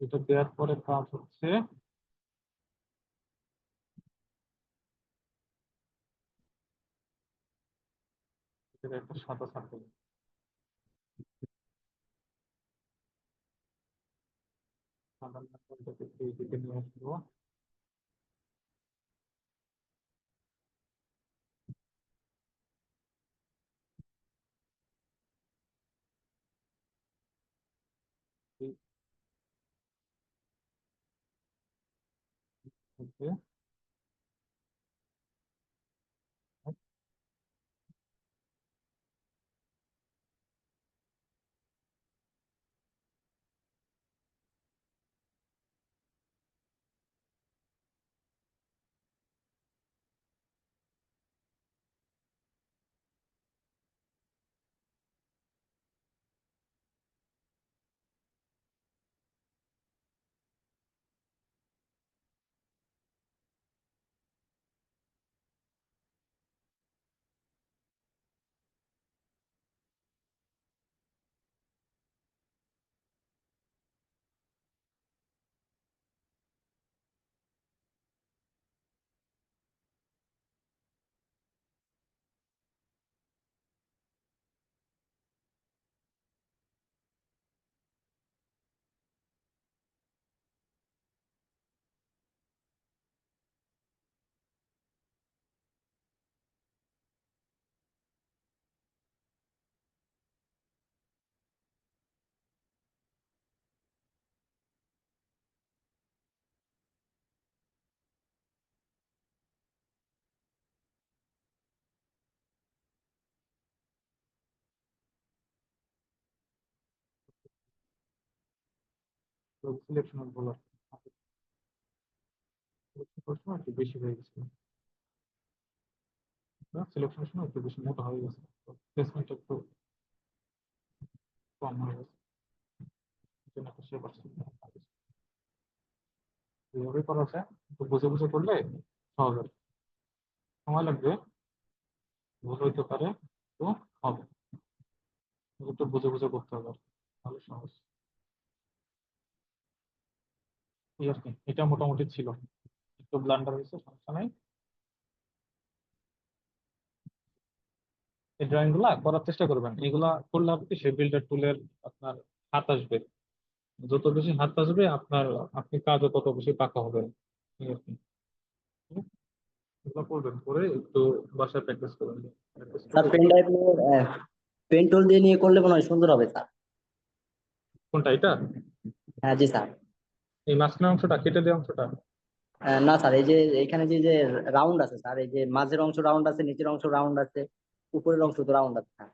S2: এটা দেওয়ার পরে কাজ হচ্ছে এটার একটা সাদা সার্কেল, সাদা সার্কেলটাকে এই দিকে নিয়ে আসবো। ওকে, সিলেকশন বলার সময় একটু বেশি হয়ে গেছে, সিলেকশনের সময় একটু বেশি মোটা হয়ে গেছে, প্লেসমেন্ট একটু কম হয়ে গেছে, জন্য একটা শেপ আসছে। এইভাবে করা যায়, একটু বুঝে বুঝে করলে সহজ হবে। সময় লাগবে, ভুল হইতে পারে, তো হবে, একটু বুঝে বুঝে করতে হবে, তাহলে সহজ। ঠিক আছে, এটা মোটামুটি ছিল, একটু ব্লান্ডার হয়েছে, সমস্যা নাই। এই ড্রয়িং গুলা করার চেষ্টা করবেন, এগুলা করলে আপনি শেপ বিল্ডার টুলের আপনার হাত আসবে, যত বেশি হাত আসবে আপনার আপনি কাজও তত বেশি পাকা হবে। ঠিক আছে, এগুলো করবেন, করে একটু বাসায় প্র্যাকটিস করবেন। প্র্যাকটিস
S12: স্যার
S2: করে
S12: পেন ড্রাইভ পেন টুল দিয়ে নিয়ে করলে মনে হয় সুন্দর হবে স্যার।
S2: কোনটা এটা?
S12: হ্যাঁ জি স্যার।
S2: এই মাঝখানের অংশটা কেটে দেওয়া অংশটা?
S12: না স্যার, এই যে এখানে যে যে রাউন্ড আছে স্যার, এই যে মাঝের অংশ রাউন্ড আছে, নিচের অংশ রাউন্ড আছে, উপরের অংশ তো রাউন্ড আছে স্যার।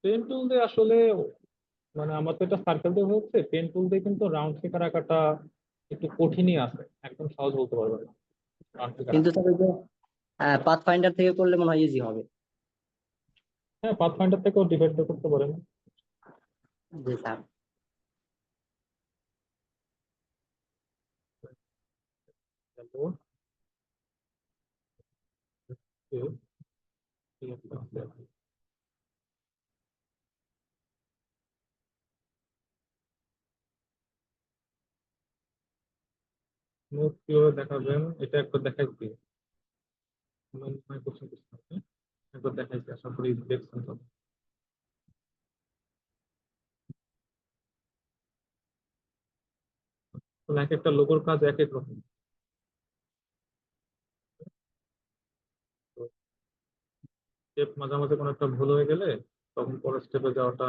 S2: পেন টুল দিয়ে আসলে মানে আমার তো এটা সার্কেল দিয়ে হচ্ছে, পেন টুল দিয়ে কিন্তু রাউন্ড ফিগার আঁকাটা একটু কঠিনই আছে, একদম সহজ বলতে পারবে না রাউন্ড ফিগার
S12: কিন্তু
S2: আঁকা।
S12: স্যার ওই যে পাথ ফাইন্ডার থেকে করলে মনে হয় ইজি হবে।
S2: হ্যাঁ, পাথ ফাইন্ডার থেকেও ডিভাইড করতে পারেন।
S12: জি স্যার।
S2: হ্যালো, ঠিক আছে। নোট কিভাবে দেখাবেন এটা একবার দেখাইছি, একবার দেখাইছি, আশা করি দেখছেন তো। এক একটা লোগোর কাজ এক এক রকম। স্টেপ মাঝে মাঝে কোনো একটা ভুল হয়ে গেলে তখন পরের স্টেপে যাওয়াটা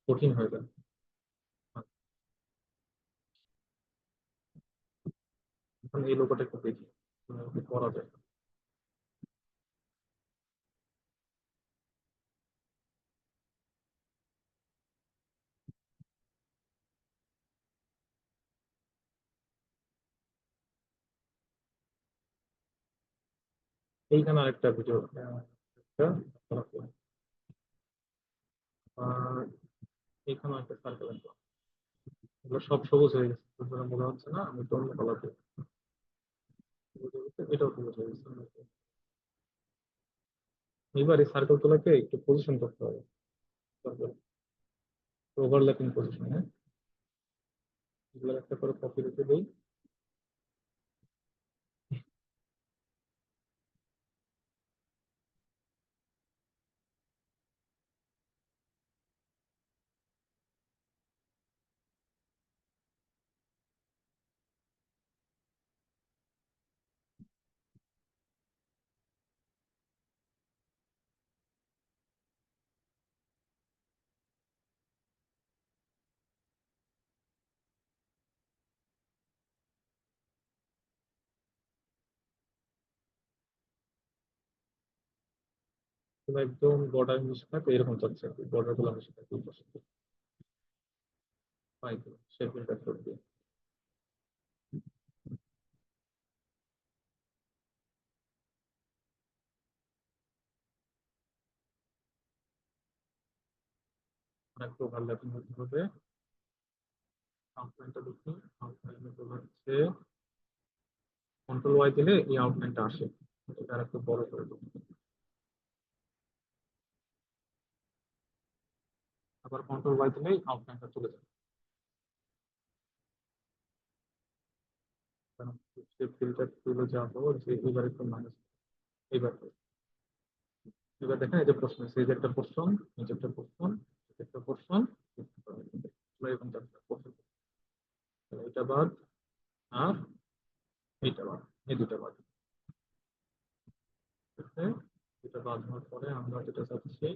S2: কঠিন হয়ে যায়। এখন এই লোগোটা একটু দেখি কি করা যায়। এইখানে আরেকটা ভিডিও আর এইখানে একটা সার্কেল আছে, এগুলো সব সবুজ হয়ে গেছে, সুতরাং মনে হচ্ছে না আমি অন্য কালার দিই। এটাও সবুজ হয়ে গেছে। এবার এই সার্কেল গুলোকে একটু পজিশন করতে হবে, ওভারল্যাপিং পজিশনে এগুলো একটা করে কপি রেখে দিই। এগুলো একদম বর্ডার মিশে থাকে, এরকম চলছে আর কি, বর্ডার গুলো মিশে থাকে এই পাশে। শেপের ফ্যাক্টর দিয়ে একটু ওভারল্যাপিং হতে হবে। আউটলাইনটা দেখি, আউটলাইনে তো হচ্ছে কন্ট্রোল ওয়াই দিলে এই আউটলাইনটা আসে, এটা আর একটু বড় করে দেবো। আবার কন্ট্রোল ওয়াই দিলেই আউটলাইনটা চলে যাবে। ফিল্টার তুলে যাবো যে এবার একটু মাইনাস, এবার এবার দেখেন এই যে প্রশ্ন, এই যে একটা পোর্শন, এই যে একটা পোর্শন, একটা পোর্শন, এরকম চারটা portion। এটা বাদ আর এইটা বাদ, এই দুটা বাদ। ঠিক আছে? এটা বাদ হওয়ার পরে আমরা যেটা চাচ্ছি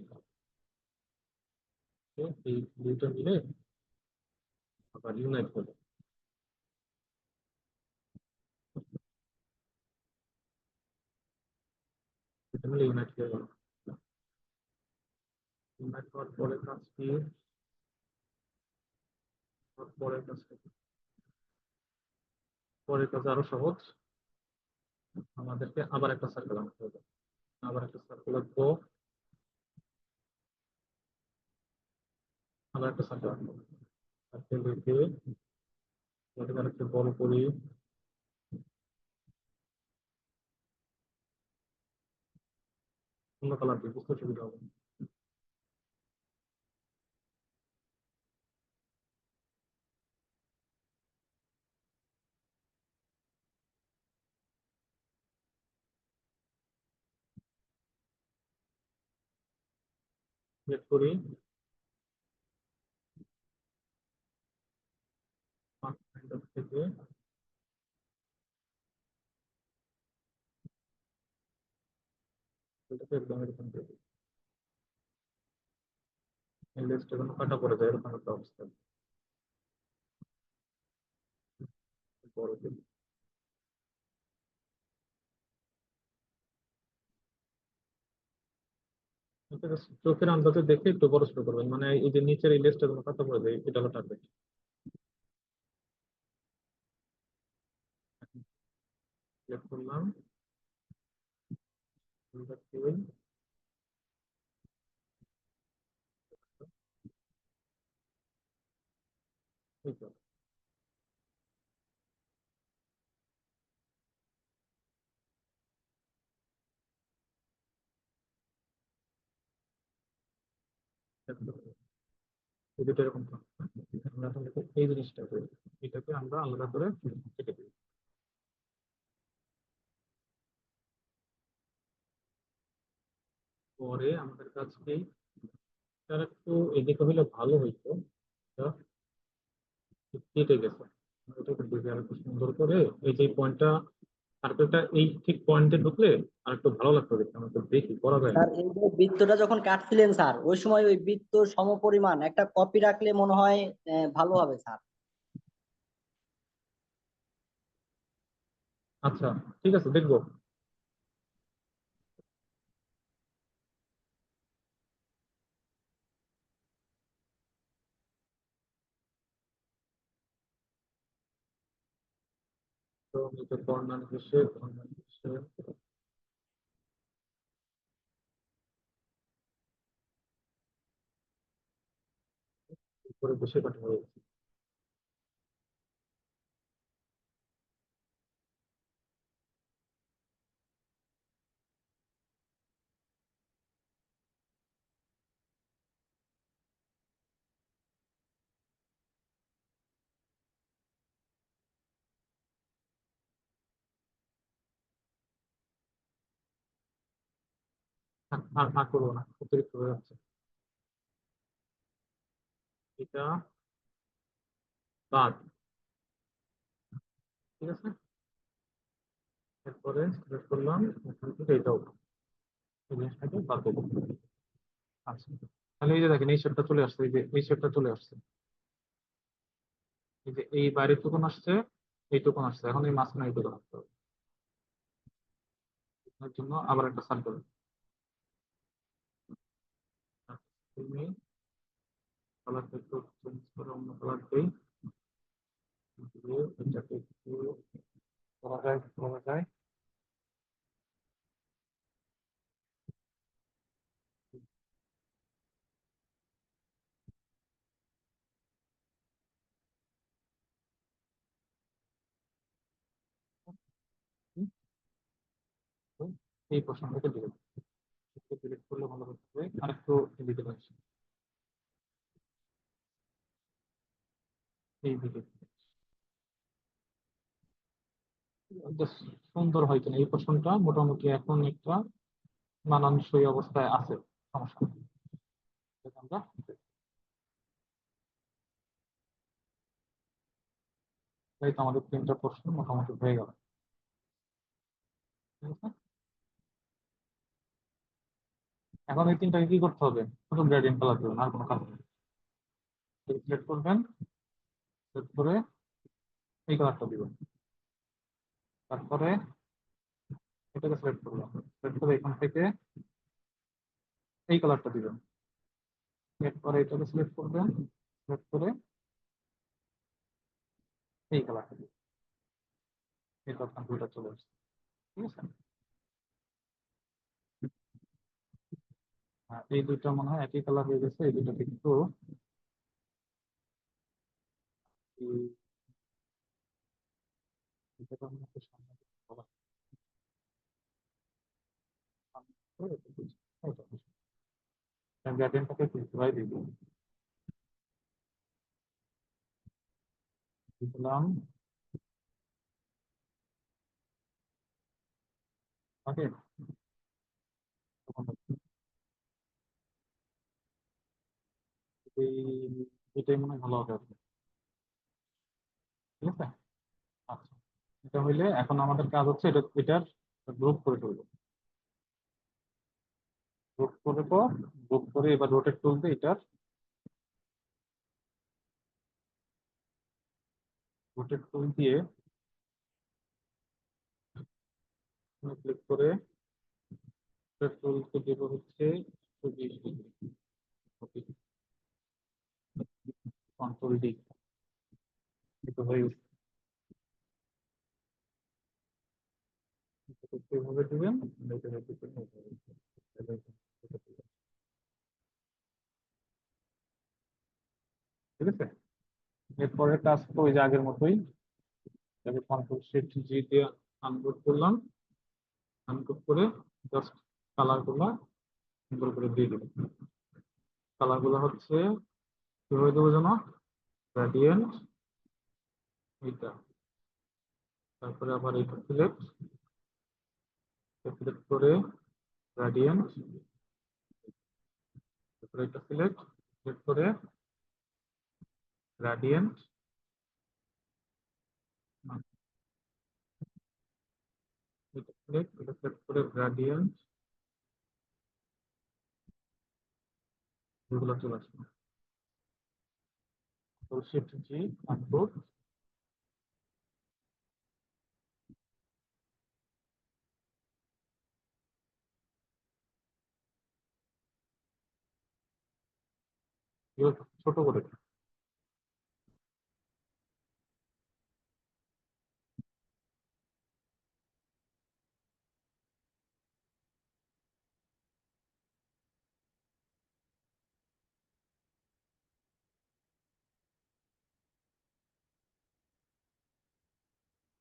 S2: যে এই দুইটা মিলে আবার ইউনাইট করবো। এটা মিলে ইউনাইট হয়ে গেল। ইউনাইট হওয়ার পরে কাজ কি, পরের কাজটা কি? পরের কাজ আরো সহজ, আমাদেরকে আবার একটা সার্কেল আনতে হবে। আবার একটা সার্কেল আঁকবো, আবার একটা সার্কেল আঁকবো। সার্কেল রেখে এটাকে আরেকটু বড় করি, অন্য কালার দিয়ে বুঝতে সুবিধা হবে। সিলেক্ট করি, থেকে এটাকে একদম এরকম দিয়ে দিই। এই লিস্টটা কোনো কাটা পড়ে যায়, এরকম একটা অবস্থা। বড় করি। এটা চোখের আন্দাজে দেখে একটু বড় ছোট করবেন, মানে এই যে নিচের এই লিস্টটা কোনো কাটা পড়ে যায়, এটা হলো টার্গেট। সিলেক্ট করলাম, এই তো। এই দুটো এরকম থাকবে। আমরা এখন দেখো এই জিনিসটা করি, এটাকে আমরা আলাদা করে কেটে দিই। পরে আমাদের কাছে তার একটু এদিকে হলে ভালো হইতো, এটা কেটে গেছে, এটা একটু দেখি আর একটু সুন্দর করে, এই যে পয়েন্টটা, সার্কেলটা এই ঠিক পয়েন্টে ঢুকলে আর একটু ভালো লাগতো দেখতে। আমরা তো দেখি করা যায় না।
S12: স্যার এই যে বৃত্তটা যখন কাটছিলেন স্যার, ওই সময় ওই বৃত্ত সমপরিমাণ একটা কপি রাখলে মনে হয় ভালো হবে স্যার।
S2: আচ্ছা, ঠিক আছে, দেখবো। তো নিচে কর্নার ঘেসে উপরে বসে কাটা হয়ে গেছে। আর করবো না, অতিরিক্ত হয়ে যাচ্ছে। এটা বাদ, ঠিক আছে। এরপরে সিলেক্ট করলাম, এখান থেকে এটাও এই জিনিসটাকে বাদ দেবো। আচ্ছা, তাহলে এই যে দেখেন এই শেপটা চলে আসছে, এই যে এই শেপটা চলে আসছে, এই যে এই বাইরের টুকুন আসছে, এইটুকুন আসছে, এখন এই মাঝখানে এইটুকুন আসতে হবে। এর জন্য আবার একটা সার্কেল, তুমি কালারটা একটু চেঞ্জ করে অন্য কালার দিই, দিয়ে এটাকে একটু করা যায়। হুম, তো এই প্রশ্নটাকে ডিলিট করলে ভালো হচ্ছে। আরেকটু এদিকে আসি, এই দিকে বেশ সুন্দর হয় কিনা এই প্রশ্নটা মোটামুটি এখন একটা মানানসই অবস্থায় আছে, সমস্যা নেই। এটা আমরা এই তো আমাদের তিনটা প্রশ্ন মোটামুটি হয়ে গেল, ঠিক আছে। এখন এই তিনটাকে কি করতে হবে, শুধু গ্রেডিয়েন্ট কালার দেবেন, আর কোনো কাজ নেই। সিলেক্ট করবেন, সিলেক্ট করে এই কালারটা দিবেন, তারপরে এটাকে সিলেক্ট করলাম, সিলেক্ট করে এখান থেকে এই কালারটা দিবেন, এরপরে এটাকে সিলেক্ট করবেন, সিলেক্ট করে এই কালারটা দিবেন। এটা কম্পিউটার চলে আসছে, ঠিক আছে। এই দুইটা মনে হয় একই কালার হয়ে গেছে, এই দুটো কিন্তু গ্রেডিয়েন্টটাকে ঘুরাই দিব, দিলাম। ওকে, এটাই মনে হয় ভালো হবে আর কি, ঠিক আছে। আচ্ছা, এটা হইলে এখন আমাদের কাজ হচ্ছে এটার গ্রুপ করে ফেলবো। গ্রুপ করে পর গ্রুপ করে এবার রোটেট টুল দিয়ে এটার রোটেট টুল দিয়ে ক্লিক করে রোটেট টুলকে দেবো হচ্ছে 120 ডিগ্রি, কন্ট্রোল ডি, এটা হয়ে গেছে। এভাবে দিবেন, ঠিক আছে। এরপরের কাজ তো ওই যে আগের মতোই, কন্ট্রোল শিফট জি দিয়ে আনগ্রুপ করলাম, আনগ্রুপ করে জাস্ট কালার গুলা সুন্দর করে দিয়ে দেবেন। কালার গুলো হচ্ছে কিভাবে দেবো যেন, গ্রেডিয়েন্ট এইটা, তারপরে আবার এইটা সিলেক্ট সিলেক্ট করে গ্রেডিয়েন্ট, তারপরে এটা সিলেক্ট সিলেক্ট করে গ্রেডিয়েন্ট, এটা সিলেক্ট করে গ্রেডিয়েন্ট এগুলো চলে আসবে। শিফট জি আপলোড। ছোট করে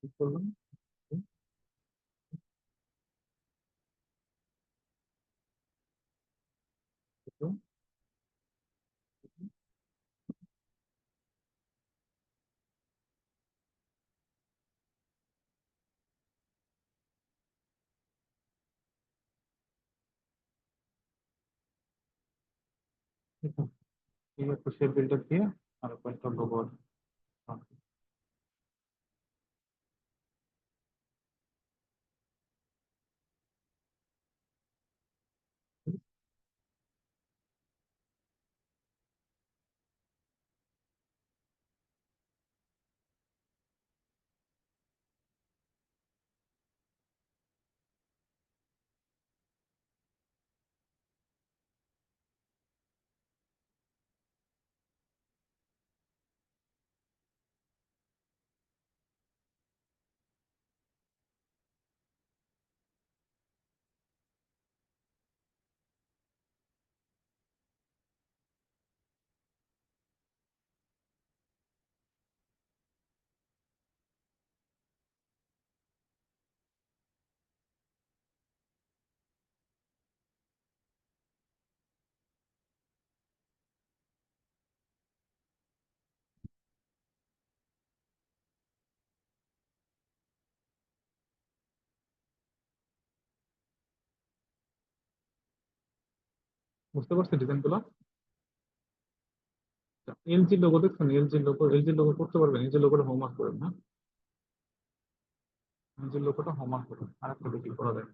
S2: কি করলাম? ঠিক আছে, শেপ বিল্ডার দিয়ে আর কয়েকটা লোগো বুঝতে পারছি ডিজাইন গুলো। এলজি লোগো দেখছেন? এলজি লোগো করতে পারবেন। এলজি লোগোটা হোমওয়ার্ক করেন না, এলজি লোগোটা হোমওয়ার্ক করেন। আর একটা দেখি করা যায়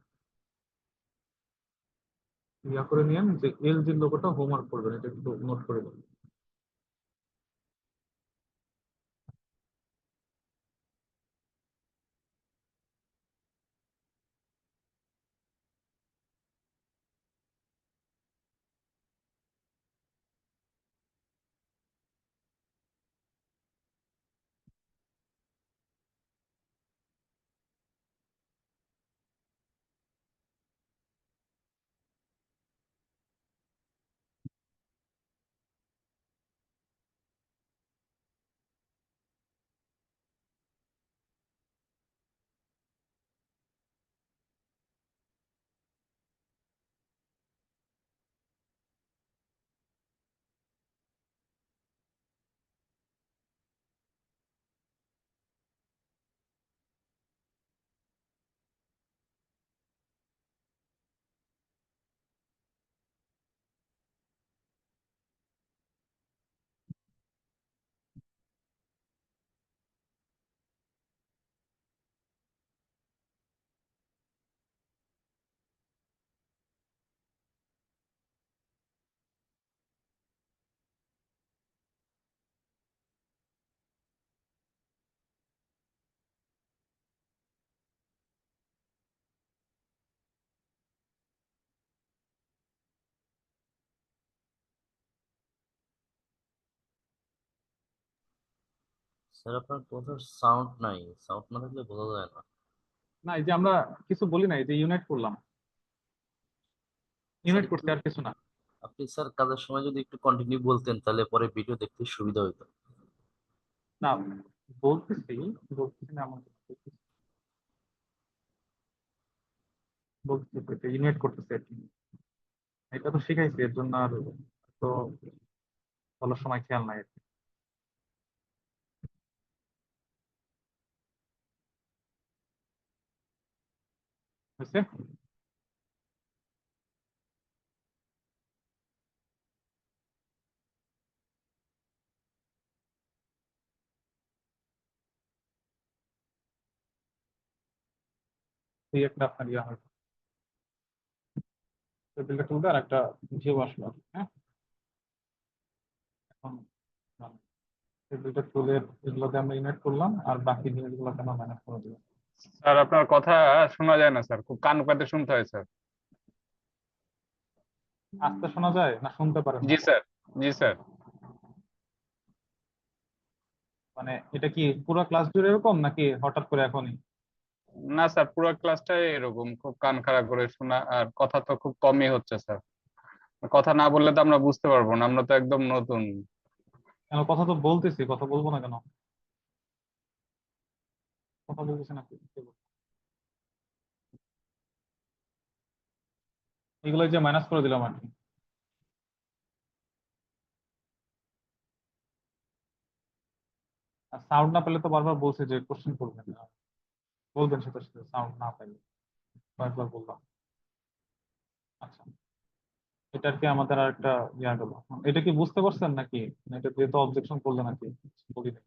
S2: ইয়া করে নিয়েন যে এলজি লোগোটা হোমওয়ার্ক করবেন, এটা একটু নোট করে দেবেন।
S5: স্যার আপনার কথার সাউন্ড নাই, সাউন্ড না থাকলে বোঝা যায় না।
S2: না, এই যে আমরা কিছু বলি না, এই যে ইউনাইট করলাম,
S5: স্যার
S2: ইউনাইট করতে
S5: একটু
S2: আর কিছু না।
S5: আপনি স্যার কাজের সময় যদি একটু কন্টিনিউ বলতেন তাহলে পরে ভিডিও দেখতে সুবিধা হতো।
S2: না, বলতেছি বলতেছি না এমন কিছু বলতেছি। বলতেছি তো ইউনাইট করতেছি আর কি। এটা তো শিখাইছি, এর জন্য আর তো বলার সময় খেয়াল নাই আর কি। বুঝছে? এই একটা আপনার ইয়া হয় টেবিলটা তুলবে আর একটা ভিউ আসলো আর কি, হ্যাঁ। এখন টেবিলটা তুলে এগুলোতে আমরা ইনভাইট করলাম আর বাকি জিনিসগুলোকে আমরা ম্যানেজ করে দিলাম।
S8: স্যার আপনার কথা শোনা যায় না স্যার, খুব কান পাতে শুনতে হয় স্যার।
S2: আস্তে শোনা যায় না শুনতে পারেন না?
S8: জি স্যার, জি স্যার।
S2: মানে এটা কি পুরো ক্লাস জুড়ে এরকম নাকি হঠাৎ করে এখনই?
S8: না স্যার, পুরো ক্লাসটাই এরকম, খুব কান খাড়া করে শোনা, আর কথা তো খুব কমই হচ্ছে স্যার। কথা না বললে তো আমরা বুঝতে পারবো না, আমরা তো একদম নতুন।
S2: কেন কথা তো বলতেছি, কথা বলবো না কেন? কথা বলতেছি না এগুলো যে মাইনাস করে দিলাম আর কি। আর সাউন্ড না পেলে তো বারবার বলছে যে কোশ্চেন করবেন না, বলবেন সাথে সাথে সাউন্ড না পেলে, কয়েকবার বললাম। আচ্ছা, এটা আর কি আমাদের আর একটা ইয়া গেল। এটা কি বুঝতে পারছেন নাকি? এটা যেহেতু অবজেকশন করলে নাকি বলি নাই,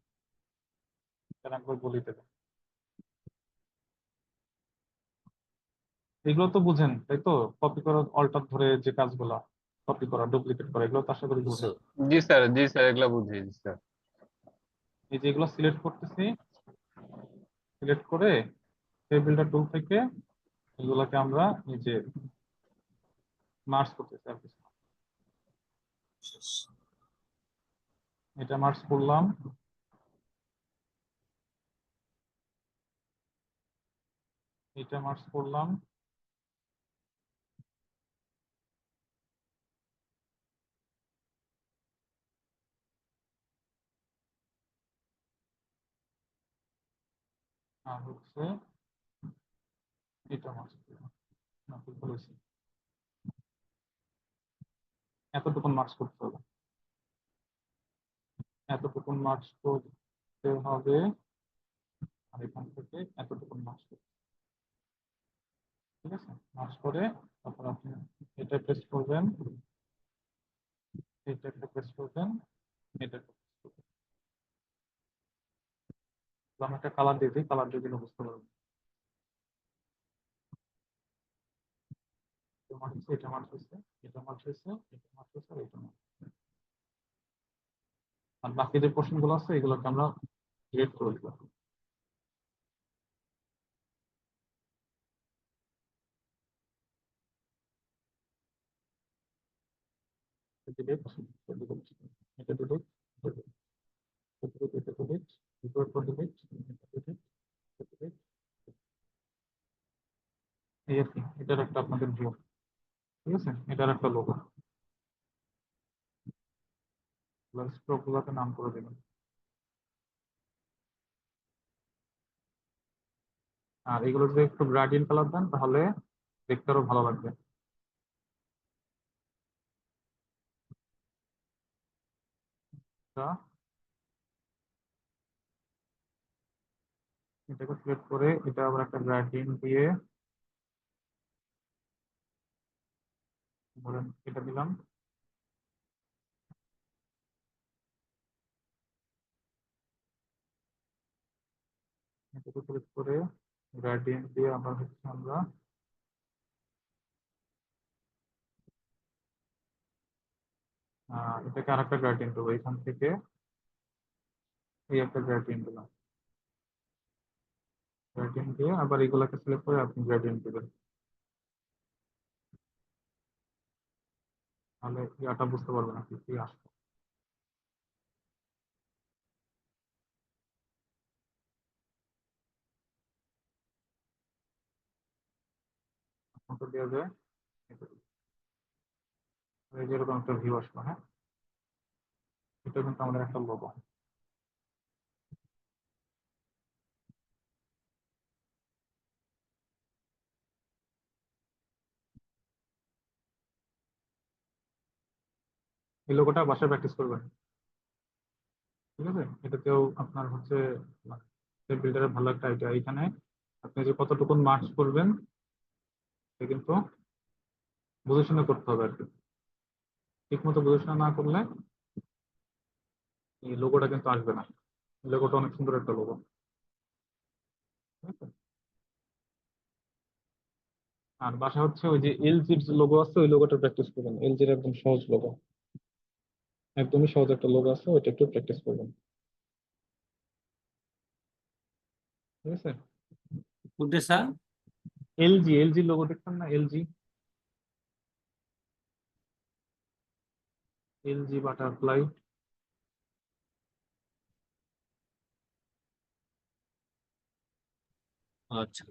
S2: এটা একবার বলি দেবে। এগুলো তো বুঝেন তাই তো? কপি করা, অল্টার ধরে যে কাজগুলা, কপি করা, ডুপ্লিকেট করা, এগুলো তো আশা করি বুঝেন।
S8: জি স্যার, জি স্যার, এগুলা বুঝি স্যার।
S2: এই যে এগুলো সিলেক্ট করতেছি, সিলেক্ট করে টেবিলটা টুল থেকে এগুলোকে আমরা এই যে মার্জ করতেছি আর কিছু না। এটা মার্জ করলাম, এটা মার্জ করলাম, আর হচ্ছে এটা মার্জ করলাম। না, ভুল বলেছি। এতটুকুন মার্জ করতে হবে, এতটুকুন মার্জ করতে হবে, আর এখান থেকে এতটুকুন মার্জ করতে, ঠিক আছে? মার্জ করে তারপর আপনি এটা পেস্ট করবেন, এটা একটা পেস্ট করবেন, এটা একটা পেস্ট করবেন। তো আমি একটা কালার দিয়ে দিই, কালার দিয়ে দিলে বুঝতে পারবেন। এটা মার্জ হচ্ছে, এটা মার্জ হচ্ছে, এটা মার্জ হচ্ছে, এটা মার্জ হচ্ছে, আর এটা মার্জ হচ্ছে। আর বাকি যে পোর্শন গুলো আছে এগুলোকে আমরা ডিলিট করে দিলাম। ডিলিট, এটা ডিলিট, এটা ডিলিট, এটা ডিলিট, এই আর কি। এটার একটা আপনাদের ভিউ, ঠিক আছে? এটার একটা লোগো, স্ট্রোক গুলোকে নাম করে দেবেন। আর এগুলো যদি একটু গ্রাডিয়েন্ট কালার দেন তাহলে দেখতে আরো ভালো লাগবে। এটাকে সিলেক্ট করে এটা আবার একটা গ্রেডিয়েন্ট দিয়ে ধরেন এটা দিলাম, এটাকে সিলেক্ট করে গ্রেডিয়েন্ট দিয়ে আবার হচ্ছে আমরা এটাকে আরেকটা গ্রেডিয়েন্ট দেবো, এখান থেকে এই একটা গ্রেডিয়েন্ট দিলাম, গ্রেডিয়েন্ট দিয়ে আবার এগুলাকে সিলেক্ট করে আপনি গ্রেডিয়েন্ট দিবেন, তাহলে ইয়াটা বুঝতে পারবেন আপনি কি আসবে। দেওয়া যায়, এই যে এরকম একটা ভিউ আসলো, হ্যাঁ। এটা কিন্তু আমাদের একটা লোগো। এই লোগোটা বাসায় প্র্যাকটিস করবেন, ঠিক আছে? এটাতেও আপনার হচ্ছে বিল্ডারের ভালো একটা আইডিয়া। এখানে আপনি যে কতটুকুন মার্কস করবেন এটা কিন্তু বুঝে শুনে করতে হবে আর কি। ঠিক মতো বুঝে শুনে না করলে এই লোগোটা কিন্তু আসবে না। লোগোটা অনেক সুন্দর একটা লোগো, ঠিক আছে? আর বাসা হচ্ছে ওই যে এলজির যে লোগো আছে ওই লোগোটা প্র্যাকটিস করবেন। এলজির একদম সহজ লোগো, একদমই সহজ একটা লোগো আছে, ওইটা একটু প্র্যাকটিস করবেন। ঠিক আছে?
S11: কোনটা স্যার?
S2: এলজি লোগো দেখছেন না? LG butterfly.
S11: আচ্ছা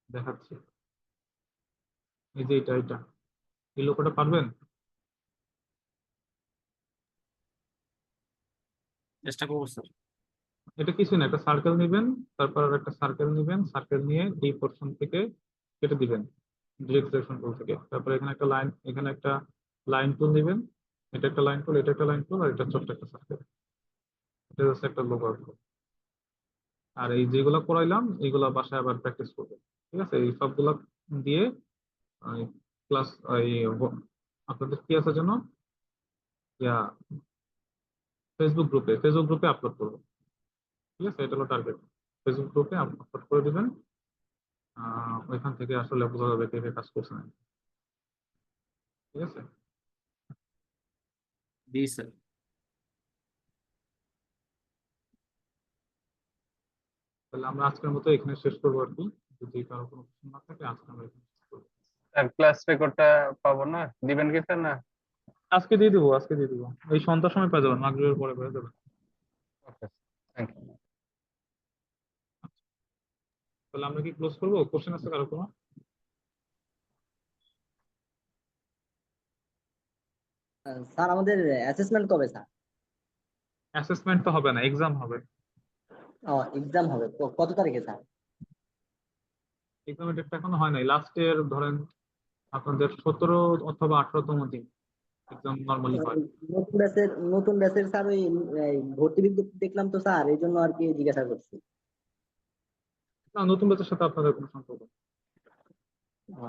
S2: দেখাচ্ছি, এই যে এটা এই লোগোটা পারবেন?
S11: চেষ্টা করবো স্যার।
S2: এটা কিছু না, একটা সার্কেল নিবেন, তারপর আর একটা সার্কেল নিবেন, সার্কেল নিয়ে এই পোর্শন থেকে কেটে দিবেন ডিরেক্ট সিলেকশন টুল থেকে। তারপর এখানে একটা লাইন, এখানে একটা লাইন টুল নিবেন, এটা একটা লাইন টুল, এটা একটা লাইন টুল, আর এটা ছোট্ট একটা সার্কেল। এটা হচ্ছে একটা লোগো। আর এই যেগুলো করাইলাম এইগুলা বাসায় আবার প্র্যাকটিস করবেন। ঠিক আছে? এই সবগুলা দিয়ে ক্লাস এই আপনাদের কি আছে জন্য ইয়া ফেসবুক গ্রুপে আপলোড করবো। ঠিক আছে? এটা হলো টার্গেট। ফেসবুক গ্রুপে আপলোড করে দিবেন। ওইখান থেকে আসলে বোঝা যাবে কে কে কাজ করছে না। ঠিক আছে?
S11: জি স্যার।
S2: তাহলে আমরা আজকের মতো এখানে শেষ করবো আর কি। যদি কারো কোনো প্রশ্ন না থাকে আজকে আমরা এখানে শেষ করবো।
S8: স্যার ক্লাস রেকর্ডটা পাবো না, দিবেন কি স্যার? না
S2: আজকে দিয়ে দিবো, এই সন্ধ্যার সময় পেয়ে যাবেন, মাগরিবের পরে পেয়ে যাবেন।
S8: ওকে, থ্যাংক ইউ।
S2: তাহলে আমরা কি ক্লোজ করবো? কোশ্চেন আছে কারো কোনো?
S12: স্যার আমাদের অ্যাসেসমেন্ট কবে স্যার?
S2: অ্যাসেসমেন্ট তো হবে না, এক্সাম হবে।
S12: ও এক্সাম হবে তো কত তারিখে স্যার?
S2: এক্সামের ডেটটা এখনো হয় নাই, লাস্টের ধরেন আপনাদের 17 অথবা 18তম দিন এক্সাম নর্মালি হয়।
S12: নতুন ব্যাচের স্যার ওই ভর্তি বিজ্ঞপ্তি দেখলাম তো স্যার, এই জন্য আর কি জিজ্ঞাসা করছি।
S2: না, নতুন ব্যাচের সাথে আপনাদের কোনো সম্পর্ক নেই।
S12: ও,